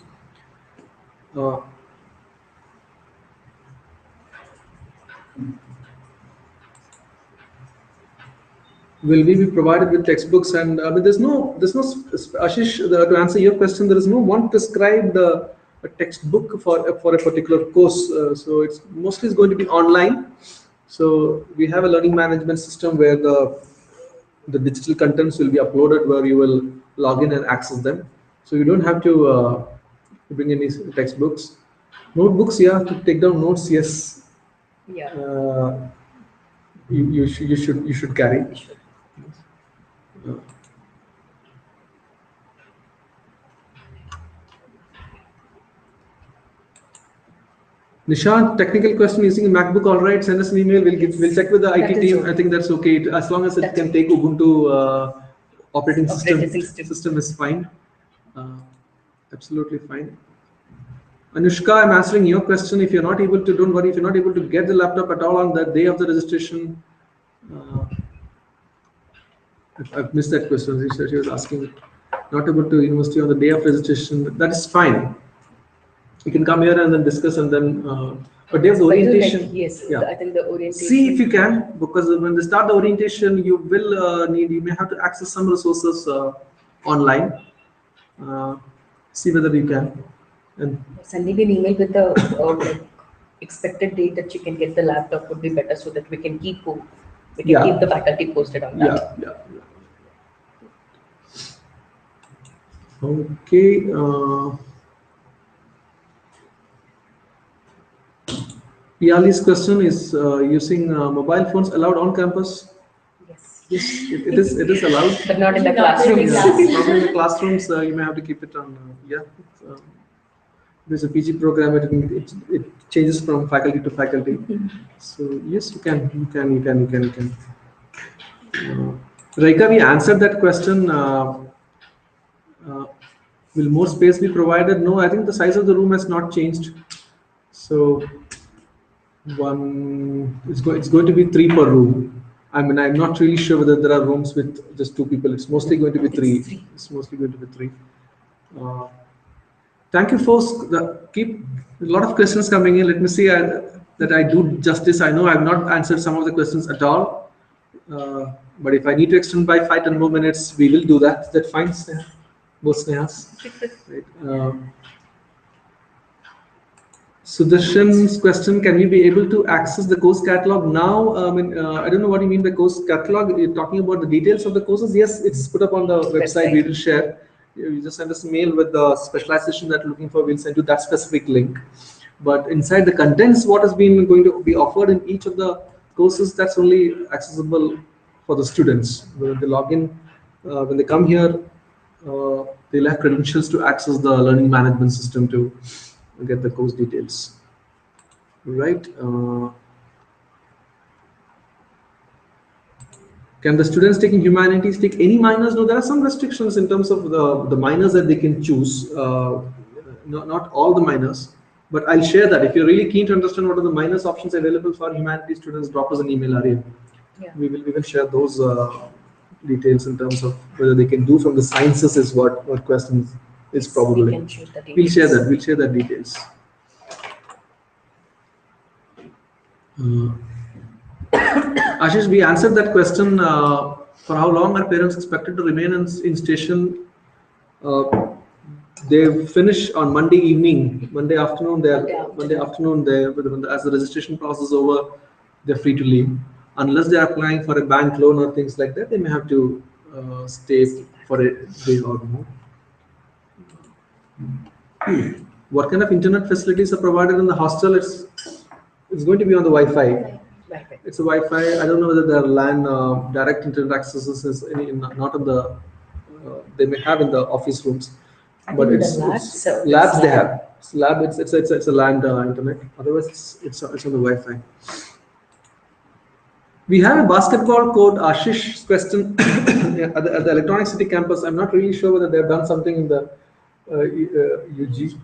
Will we be provided with textbooks? And there's no Ashish, to answer your question, there is no one prescribed a textbook for a particular course. So it's mostly going to be online. So we have a learning management system where the digital contents will be uploaded, where you will log in and access them. So you don't have to bring any textbooks. Notebooks, yeah, to take down notes, yes. Yeah. You should carry. Nishant, technical question using a MacBook, all right, send us an email, we'll check with the IT team. okay. I think that's okay. As long as it can take Ubuntu operating system is fine. Absolutely fine. Anushka, I'm answering your question. If you're not able to, don't worry. If you're not able to get the laptop at all on the day of the registration, I've missed that question. She was asking, not able to university on the day of registration. That is fine. You can come here and then discuss, and then but there's orientation. Yes, Yeah. I think the orientation. See if you can, because when they start the orientation, you will you may have to access some resources online. See whether you can. And Sending an email with the like expected date that you can get the laptop would be better, so that we can keep Yeah. keep the faculty posted on that. yeah. Okay. Yali's question is using mobile phones allowed on campus? Yes, Yes, it is allowed. but not in the Not in the classrooms. Probably in the classrooms, you may have to keep it on. There's a PG program. It changes from faculty to faculty. So yes, you can. Raika, we answered that question. Will more space be provided? No, I think the size of the room has not changed. So it's going to be 3 per room. I mean, I'm not really sure whether there are rooms with just 2 people. It's mostly going to be 3. It's mostly going to be 3. Thank you, folks. Keep a lot of questions coming in. Let me see that I do justice. I know I've not answered some of the questions at all. But if I need to extend by 5-10 more minutes, we will do that. Is that fine, Sneha? Both Snehas? Right. Sudarshan's question: can we be able to access the course catalog now? I don't know what you mean by course catalog. You're talking about the details of the courses. Yes, it's put up on the website. We will share. You just send us a mail with the specialization that you're looking for. We'll send you that specific link. But inside the contents, what has been going to be offered in each of the courses, that's only accessible for the students. When they log in, when they come here, they'll have credentials to access the learning management system to get the course details. Right. Can the students taking humanities take any minors? No, there are some restrictions in terms of the minors that they can choose. Not all the minors, but I'll share that. If you're really keen to understand what are the minors options available for humanities students, drop us an email, Arya. Yeah. We will share those details in terms of whether they can do from the sciences is what questions is probably. We can share the We'll share details. that. We'll share that details. Ashish, we answered that question. For how long are parents expected to remain in station? They finish on Monday evening, Monday afternoon. Monday afternoon. As the registration process is over, they're free to leave. Unless they are applying for a bank loan or things like that, they may have to stay for a day or more. What kind of internet facilities are provided in the hostel? It's going to be on the Wi-Fi. It's a Wi-Fi. I don't know whether there are LAN direct internet accesses not in the they may have in the office rooms, but it's labs they have. It's lab. It's a LAN internet. Otherwise, it's on the Wi-Fi. We have a basketball court. Ashish's question at the Electronic City campus. I'm not really sure whether they've done something in the UG.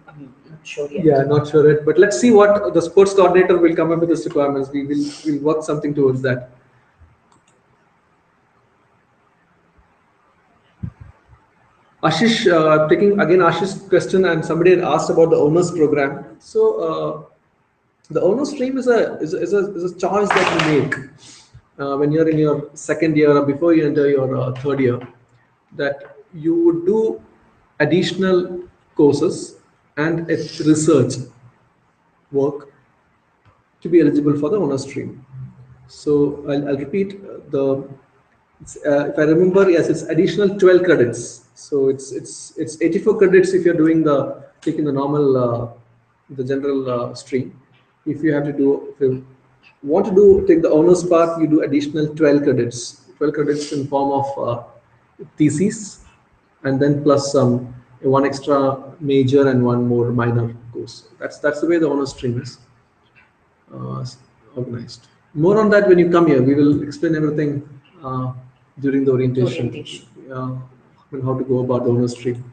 I'm not sure yet. Yeah, not sure yet. But let's see what the sports coordinator will come up with these requirements. We'll work something towards that. Ashish, taking again Ashish's question, and somebody had asked about the owners program. So the owners stream is a choice that you make when you're in your second year or before you enter your third year, that you would do additional courses and research work to be eligible for the honors stream. So I'll repeat if I remember, yes, it's additional 12 credits. So it's 84 credits if you're taking the normal the general stream. If you want to take the honors part, you do additional 12 credits. 12 credits in form of thesis, and then plus one extra major and one more minor course. That's the way the honors stream is organized. More on that when you come here. We will explain everything during the orientation. How to go about the honors stream.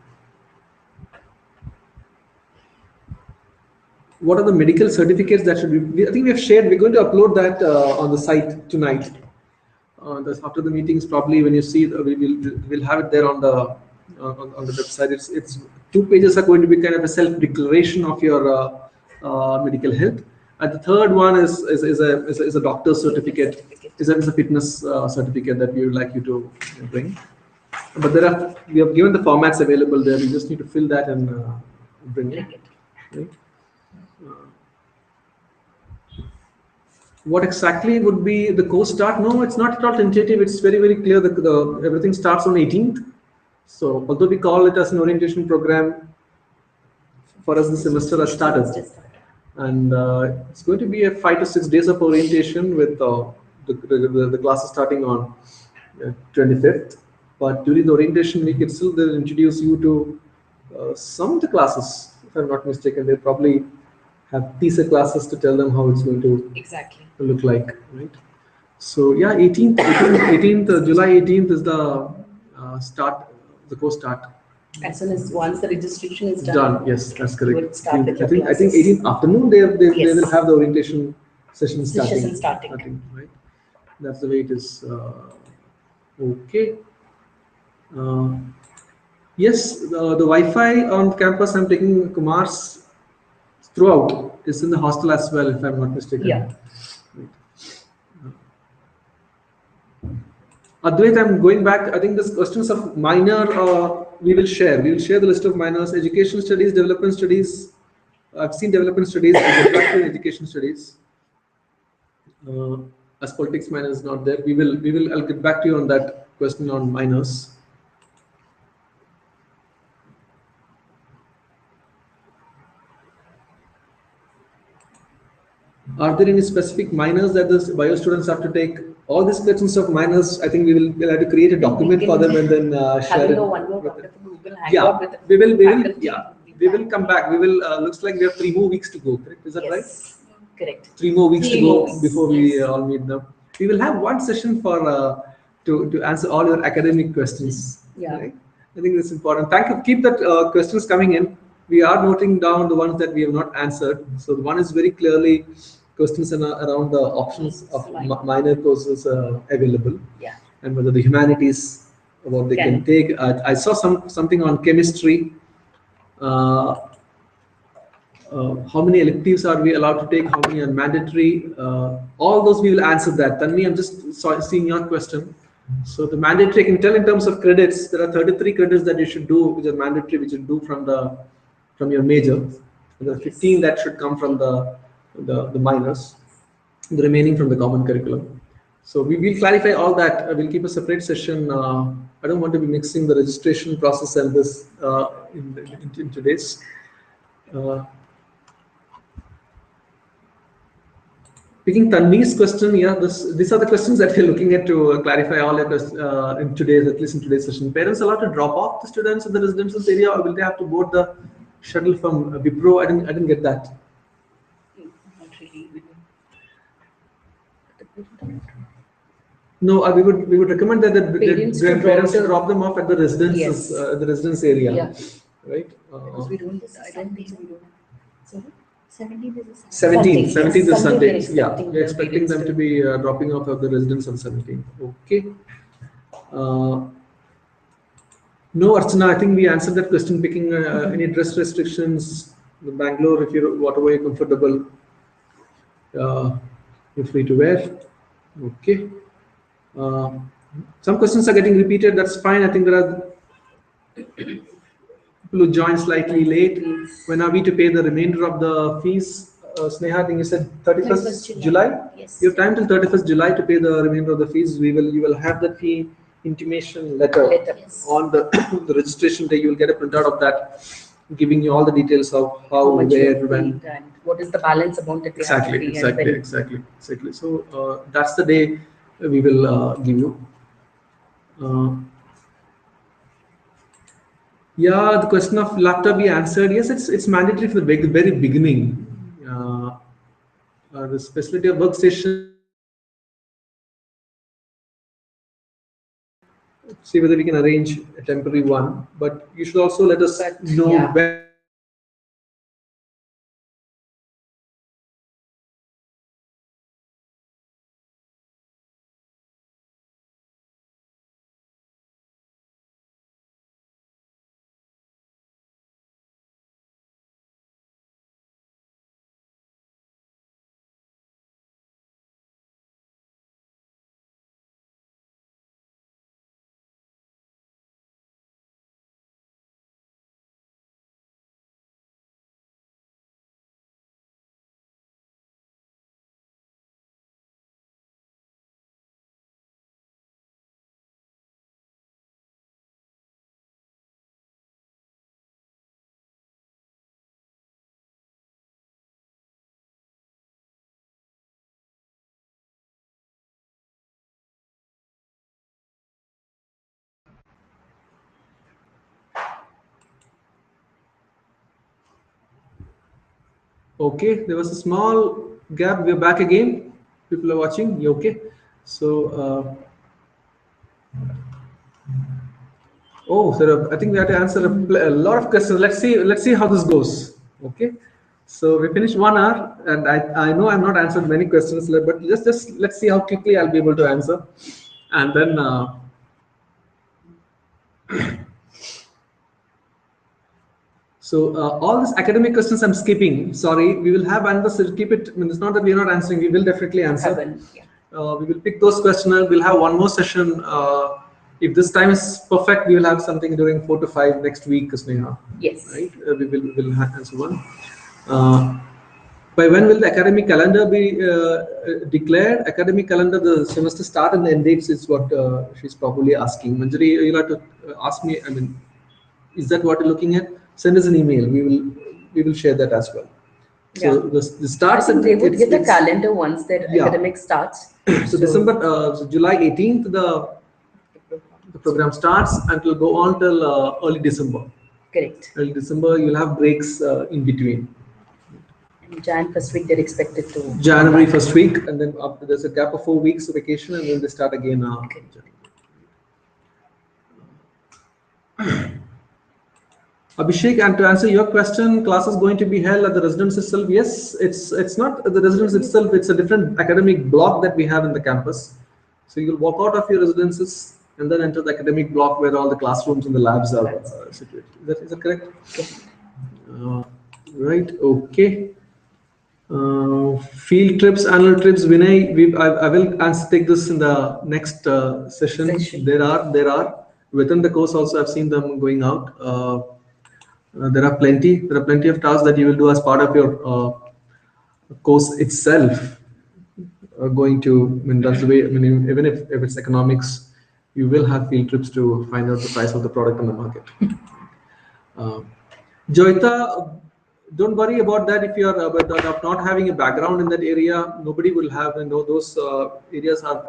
What are the medical certificates that should be? I think we have shared. We're going to upload that on the site tonight. After the meetings, probably when you see, we'll have it there on the website. It's 2 pages are going to be kind of a self-declaration of your medical health. And the third one is a doctor's certificate, is a fitness certificate that we would like you to bring. But we have given the formats available there. You just need to fill that and bring it. Right? What exactly would be the course start? No, it's not at all tentative. It's very, very clear that everything starts on 18th. So although we call it as an orientation program, for us the semester has started. And it's going to be a 5 to 6 days of orientation with the classes starting on 25th. But during the orientation week itself, they'll introduce you to some of the classes. If I'm not mistaken, they probably have teaser classes to tell them how it's going to look like, right? So yeah, 18th, July 18th is the the course start. As soon as once the registration is Done. Yes, that's you correct. would start with your I think classes. 18th afternoon they Yes. will have the orientation session starting. Session starting. Right. That's the way it is. Okay. Uh, yes, the Wi-Fi on campus. I'm taking Kumar's throughout. Is in the hostel as well, if I'm not mistaken. Yeah. Right. Advait, I'm going back. I think this questions of minor we will share. We will share the list of minors: education studies, development studies. I've seen development studies. I'll get back to education studies. As politics minor is not there, we will. I'll get back to you on that question on minors. Are there any specific minors that the bio students have to take? All these questions of minors, I think we'll have to create a document for them and then share Having it. a one more Google Hangout Yeah, with the we will faculty. yeah, we will come back. We will. Looks like we have 3 more weeks to go. Correct? Is that right? Yes, correct. 3 more weeks to 3 go more weeks, before we yes. all meet them. We will have one session for to answer all your academic questions. Yeah. Right? I think that's important. Thank you. Keep that questions coming in. We are noting down the ones that we have not answered. So the one is very clearly questions around the options of minor courses available. Yeah. And whether the humanities, what they can take. I saw something on chemistry. How many electives are we allowed to take? How many are mandatory? All those we will answer that. Tanvi, I'm just seeing your question. So the mandatory, I can tell in terms of credits, there are 33 credits that you should do, which are mandatory, which you do from your major. And there are 15 that should come from the minors. The remaining from the common curriculum. So we will clarify all that. We'll keep a separate session. I don't want to be mixing the registration process and this in today's. Picking Tanvi's question, yeah, these are the questions that we're looking at to clarify all your questions in today's, at least in today's session. Parents allowed to drop off the students in the residential area, or will they have to board the shuttle from Wipro? I didn't get that. Not really. No, we would recommend that the Parents to grandparents drop the- drop them off at the residences, Yes. the residence area, Yeah. right? Because we don't, I don't think so. We don't. Sorry? 17th is a Sunday. 17th is Sunday Sunday. we are Yeah, expecting we're the expecting parents them to be dropping off at the residence on 17th. Okay. No, Archana, I think we answered that question. Picking any dress restrictions, the Bangalore, if you're whatever you're comfortable, you're free to wear. Okay. Uh, some questions are getting repeated. That's fine. I think there are people who join slightly late. When are we to pay the remainder of the fees? Sneha, I think you said 31st July. Yes. You have time till 31st July to pay the remainder of the fees. You will have the fee intimation letter Yes. on the the registration day. You will get a printout of that, giving you all the details of how, much you where, have when. paid and what is the balance amount that we have to pay and when. Exactly. So that's the day we will give you. Yeah, the question of laptop we answered. Yes, it's mandatory for the very beginning. The facility of workstation. See whether we can arrange a temporary one. But you should also let us know yeah. when Okay, there was a small gap. We're back again. People are watching. You okay? So, I think we have to answer a lot of questions. Let's see how this goes. Okay. So we finished 1 hour, and I know I'm not answered many questions, but just let's see how quickly I'll be able to answer, and then. All these academic questions I'm skipping. Sorry, we will have another. Keep it. I mean, it's not that we are not answering. We will definitely answer. Yeah. We will pick those questions. We'll have one more session. If this time is perfect, we will have something during 4 to 5 next week, Sneha. Yes. Right? We will answer one. By when will the academic calendar be declared? Academic calendar, the semester start and the end dates is what she's probably asking. Manjari, you'll have to ask me. I mean, is that what you're looking at? Send us an email. We will share that as well. So Yeah. the starts. I think they would get the calendar once their academic starts. So December, July 18th, the program starts and will go on till early December. Correct. Early December, you'll have breaks in between. And Jan first week they're expected to. January first week, and then after there's a gap of 4 weeks of vacation, and then they start again. Abhishek, and to answer your question, class is going to be held at the residence itself. Yes, it's not at the residence itself. It's a different academic block that we have in the campus. So you'll walk out of your residences and then enter the academic block where all the classrooms and the labs are situated. Is that correct? Yes. Right. Okay. Field trips, annual trips. Vinay, I will take this in the next session. There are within the course also. I've seen them going out. There are plenty of tasks that you will do as part of your course itself. Going to, I mean, that's the way. I mean, even if it's economics, you will have field trips to find out the price of the product on the market. Joyita, don't worry about that. If you are of not having a background in that area, nobody will have. Those areas are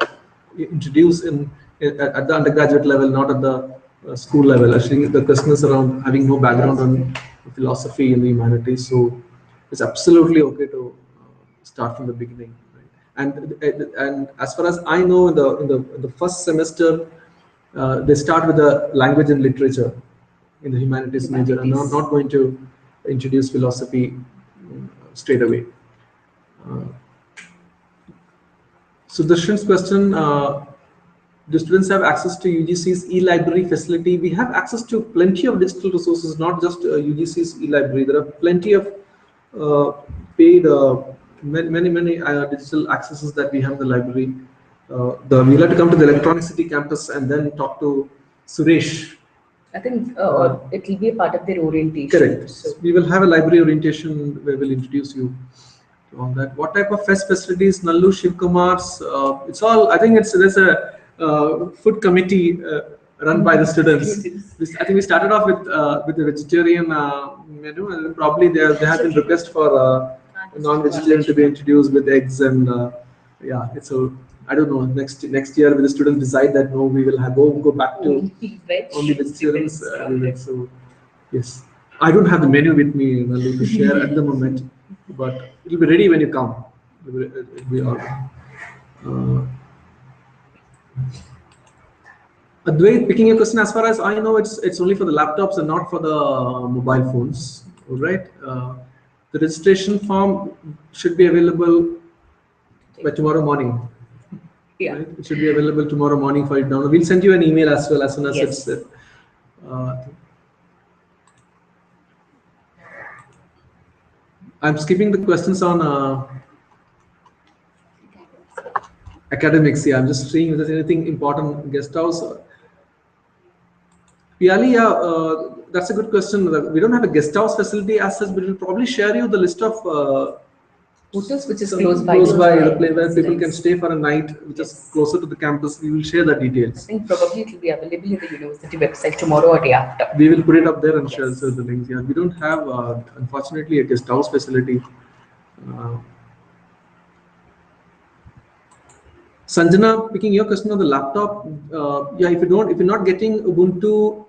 introduced at the undergraduate level, not at the school level. Actually, the question is around having no background on philosophy in the humanities, so it's absolutely okay to start from the beginning. Right? And as far as I know, in the first semester, they start with the language and literature in the humanities major. I'm not going to introduce philosophy straight away. Sudarshan's question, do students have access to UGC's e-library facility? We have access to plenty of digital resources, not just UGC's e-library. There are plenty of paid, many digital accesses that we have in the library. We'll have to come to the Electronic City campus and then talk to Suresh. I think it will be a part of their orientation. Correct. So we will have a library orientation where we'll introduce you to all that. What type of fest facilities? Nallu, Shiv Kumar's. It's all. I think there's a food committee run by the students. I think we started off with the vegetarian menu, and then probably there have been requests for non-vegetarian to be introduced with eggs and yeah. So I don't know. Next year, when the students decide that no, we will go back to only vegetarians. So yes, I don't have the menu with me, Nalli, to share at the moment, but it'll be ready when you come. It'll be all. Advait, picking a question. As far as I know, it's only for the laptops and not for the mobile phones. All right. The registration form should be available by tomorrow morning. Yeah. Right? It should be available tomorrow morning for you to download. We'll send you an email as well as soon as it's. I'm skipping the questions on academics. Yeah, I'm just seeing if there's anything important. Guest house. Piyali, that's a good question. We don't have a guest house facility as such, but we'll probably share you the list of hotels which is close by the place where people can stay for a night, which is closer to the campus. We will share the details. I think probably it will be available in the university website tomorrow or day after. We will put it up there and share the links. Yeah, we don't have, unfortunately, a guest house facility. Sanjana, picking your question on the laptop. Yeah, if you're not getting Ubuntu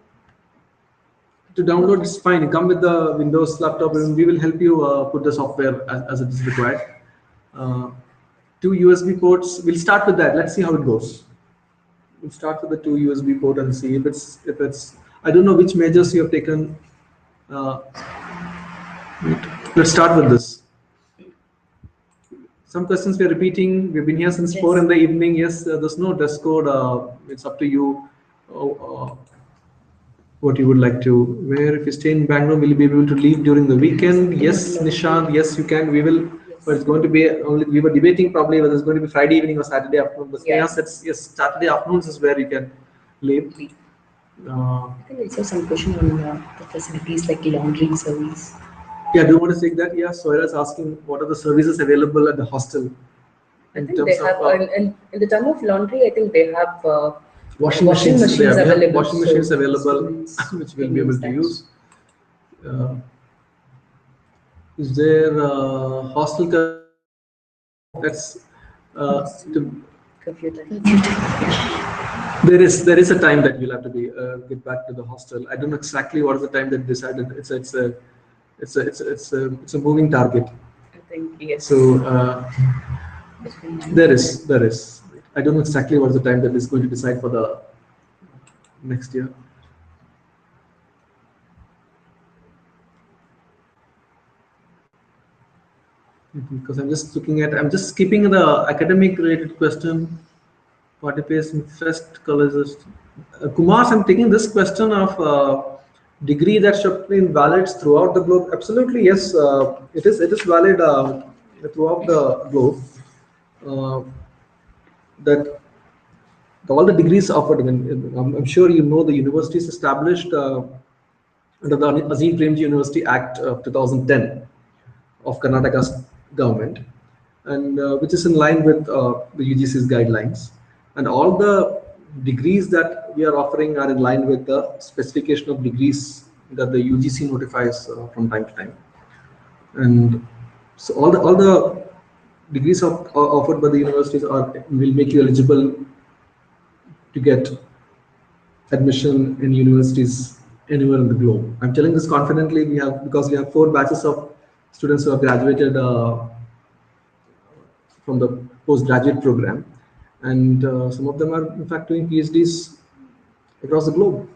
To download, it's fine. You come with the Windows laptop, and we will help you put the software as it is required. Two USB ports. We'll start with that. Let's see how it goes. We'll start with the two USB port and see if it's. I don't know which measures you have taken. Uh, let's start with this. Some questions we are repeating. We've been here since 4 in the evening. Yes, there's no dress code. It's up to you. What you would like to wear. If you stay in Bangalore, will you be able to leave during the weekend? Yes, Nishant, yes, you can. We will, but it's going to be only, we were debating probably whether it's going to be Friday evening or Saturday afternoon. But Yeah. yes, Saturday afternoons is where you can leave. I think I saw some question on the facilities like laundry service. Yeah, do you want to take that? Yeah, Soira is asking what are the services available at the hostel? I think they have, in the term of laundry, I think they have washing machines available. Washing machines so available, students which we'll can be able to that. use. Is there hostel? That's to, Computer. there is a time that you'll have to be get back to the hostel. I don't know exactly what is the time that decided. It's a moving target. I think yes. So there is. I don't know exactly what is the time that is going to decide for the next year. Because I'm just skipping the academic related question. Participation fest colors. Kumar, I'm taking this question of degree that should be valid throughout the globe. Absolutely, yes, it is. It is valid throughout the globe. Uh, that all the degrees offered. I mean, I'm sure you know the universities established under the Azim Premji University Act of 2010 of Karnataka's government, and which is in line with the UGC's guidelines. And all the degrees that we are offering are in line with the specification of degrees that the UGC notifies from time to time. And so all the degrees offered by the universities will make you eligible to get admission in universities anywhere in the globe. I'm telling this confidently. Because we have 4 batches of students who have graduated from the postgraduate program, and some of them are in fact doing PhDs across the globe.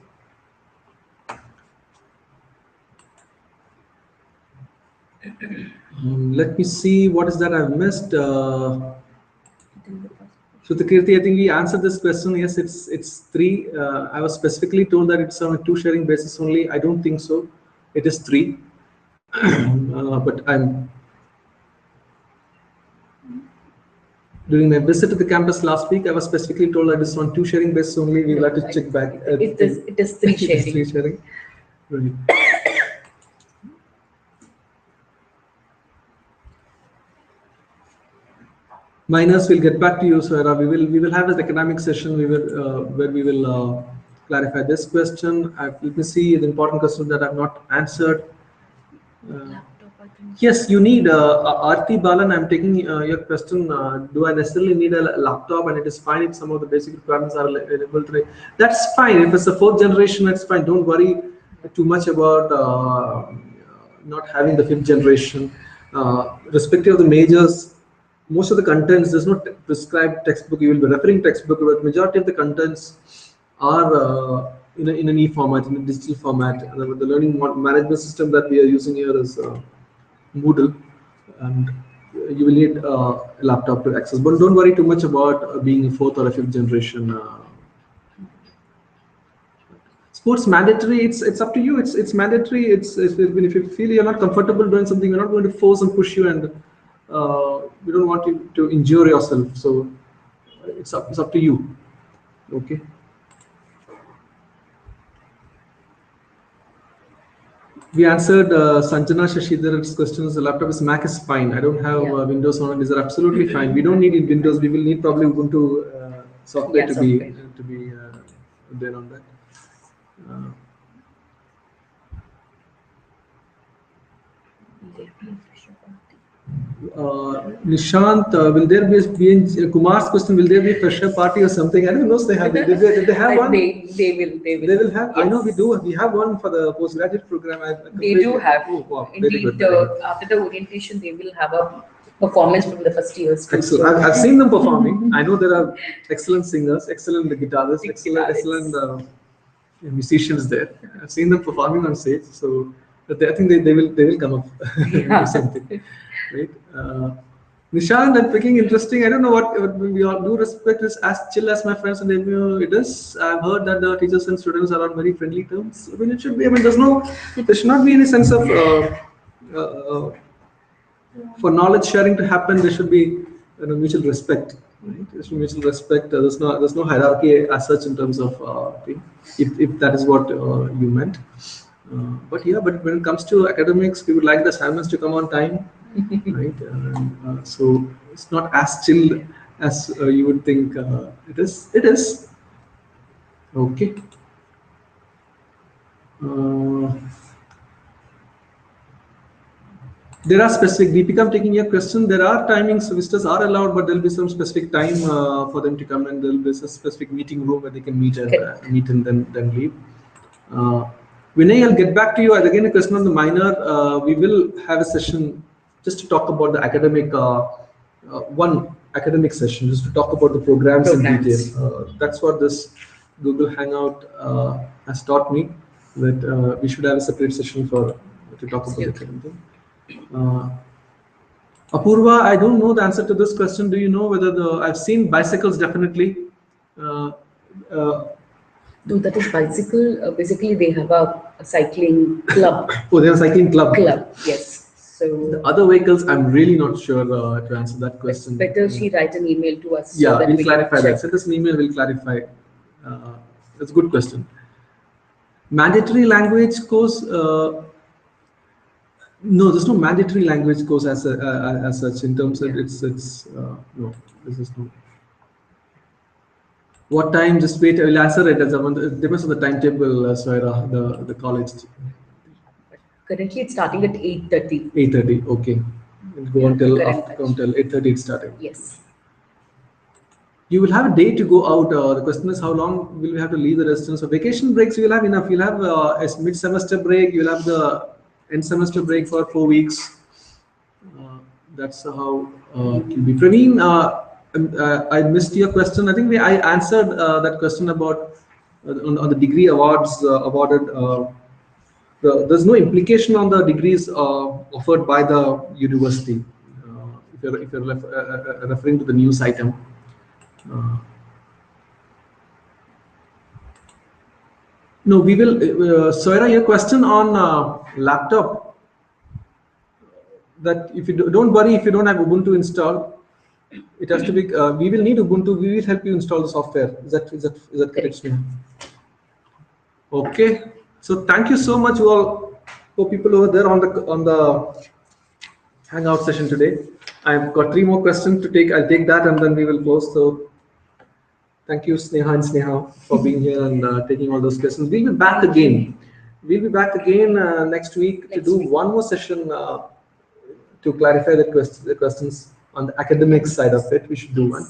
Let me see what is that I've missed. So the Kirti, I think we answered this question. Yes, it's 3. I was specifically told that it's on a 2 sharing basis only. I don't think so. It is 3. But during my visit to the campus last week, I was specifically told that it's on 2 sharing basis only. We will have to check back. It is 3 sharing. It is 3 sharing. Right. Minors, we'll get back to you, Sarah. We will have an academic session. Where we will clarify this question. Let me see the important question that I've not answered. Yes, you need Aarti Balan. I'm taking your question. Do I necessarily need a laptop? And it is fine if some of the basic requirements are available today. That's fine. If it's the 4th generation, that's fine. Don't worry too much about not having the 5th generation. Respective of the majors, most of the contents, there's no prescribed textbook. You will be referring textbook, but majority of the contents are in an e-format, in a digital format. The learning management system that we are using here is Moodle, and you will need a laptop to access. But don't worry too much about being a 4th or a 5th generation. Sports mandatory. It's up to you. It's mandatory. If you feel you're not comfortable doing something, we're not going to force and push you, and we don't want you to injure yourself. So it's up to you. Okay. We answered Sanjana Shashidhar's questions. The laptop is Mac is fine. I don't have Windows on it. These are absolutely fine. We don't need Windows. We will need probably Ubuntu software to be there on that. Nishant, will there be in Kumar's question? Will there be a fresher party or something? I don't know. If they have. Did they have one? They will. have. Yes. I know we do. We have one for the postgraduate program. They do have. Oh, wow. Very Indeed, good. Very good. after the orientation, they will have a performance from the first years. Excellent. I've seen them performing. I know there are excellent singers, excellent guitarists, excellent musicians there. I've seen them performing on stage. So I think they will come up with something, right? Nishant and picking interesting. I don't know what we all do respect is as chill as my friends and it is. I've heard that the teachers and students are on very friendly terms. I mean, it should be. I mean, there should not be any sense of for knowledge sharing to happen. There should be mutual respect. Right? There should be mutual respect. There's no hierarchy as such in terms of thing, if that is what you meant. But when it comes to academics, we would like the assignments to come on time, right? So it's not as chilled as you would think it is. It is okay. There are specific. Deepika, I'm taking your question. There are timings. Visitors are allowed, but there will be some specific time for them to come, and there will be a specific meeting room where they can meet and then leave. Vinay, I'll get back to you. Again, a question on the minor. We will have a session just to talk about the academic, one academic session, just to talk about the programs in detail. That's what this Google Hangout has taught me, that we should have a separate session to talk about the academic. Apurva, I don't know the answer to this question. Do you know whether I've seen bicycles definitely. No, that is bicycle. Basically, they have a cycling club. Oh, they have a cycling club. Yes. So the other vehicles, I'm really not sure to answer that question. Better she write an email to us. Yeah, so we'll clarify that. Send us an email. We'll clarify. That's a good question. Mandatory language course. No, there's no mandatory language course as such in terms of it's no. This is no. What time? Just wait. I will answer it as it depends on the timetable, Swaira, the college. Currently, it's starting at 8:30. 8:30. Okay. It'll go until 8:30. It's starting. Yes. You will have a day to go out. The question is, how long will we have to leave the residence? So vacation breaks, you will have enough. You'll have a mid-semester break. You'll have the end semester break for 4 weeks. That's how it will be. Praveen, I missed your question. I think I answered that question about on the degree awards awarded. There's no implication on the degrees offered by the university. If you're referring to the news item. No, we will. Soira, your question on laptop. That if you don't worry if you don't have Ubuntu installed, it has to be. We will need Ubuntu. We will help you install the software. Is that correct? Okay. So thank you so much, all people over there on the Hangout session today. I've got 3 more questions to take. I'll take that and then we will close. So thank you, Sneha and Sneha, for being here and taking all those questions. We'll be back again. We'll be back again next week to do one more session to clarify the questions on the academic side of it. We should do one.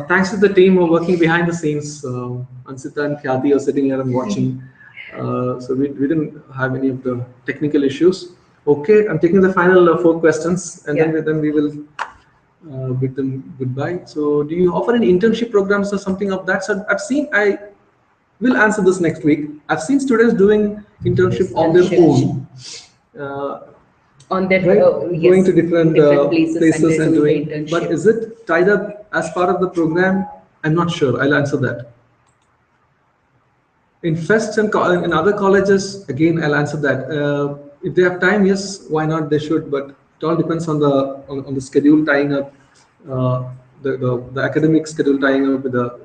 Thanks to the team who are working behind the scenes. Ansita and Khyati are sitting here and watching. So we didn't have any of the technical issues. Okay, I'm taking the final 4 questions and then we will bid them goodbye. So do you offer any internship programs or something of that sort? I will answer this next week. I've seen students doing internship on their own. On their going to different places and doing. But is it tied up as part of the program? I'm not sure. I'll answer that. In fests and in other colleges, again, I'll answer that. If they have time, yes, why not? They should. But it all depends on the schedule tying up, the academic schedule tying up with the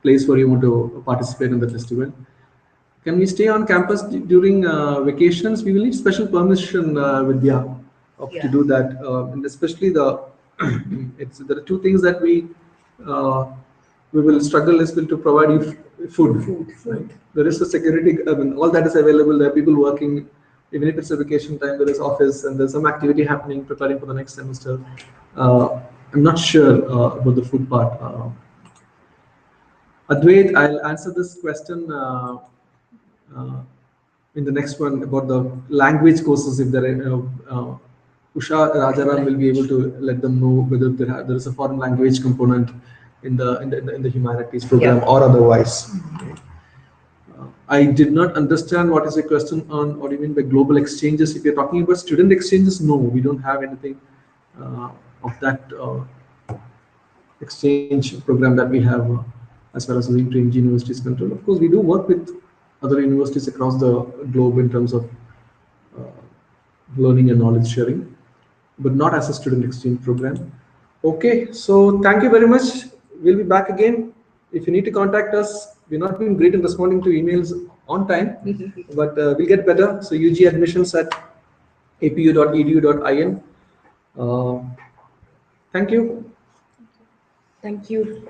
place where you want to participate in the festival. Can we stay on campus during vacations? We will need special permission, Vidya, to do that. And especially there are 2 things that we will struggle is to provide you food. Right? There is a security. I mean, all that is available. There are people working even if it's a vacation time, there is office and there's some activity happening, preparing for the next semester. I'm not sure about the food part. Advait, I'll answer this question uh, in the next one about the language courses. If there are, Usha Rajaram will be able to let them know whether there is a foreign language component in the humanities program or otherwise. Okay. I did not understand what is your question on what do you mean by global exchanges. If you're talking about student exchanges, no, we don't have anything of that exchange program that we have as far as the range universities concerned. Of course, we do work with other universities across the globe in terms of learning and knowledge sharing, but not as a student exchange program. Okay, so thank you very much. We'll be back again. If you need to contact us, we're not been great in responding to emails on time, but we'll get better. So ugadmissions@apu.edu.in. Thank you. Thank you.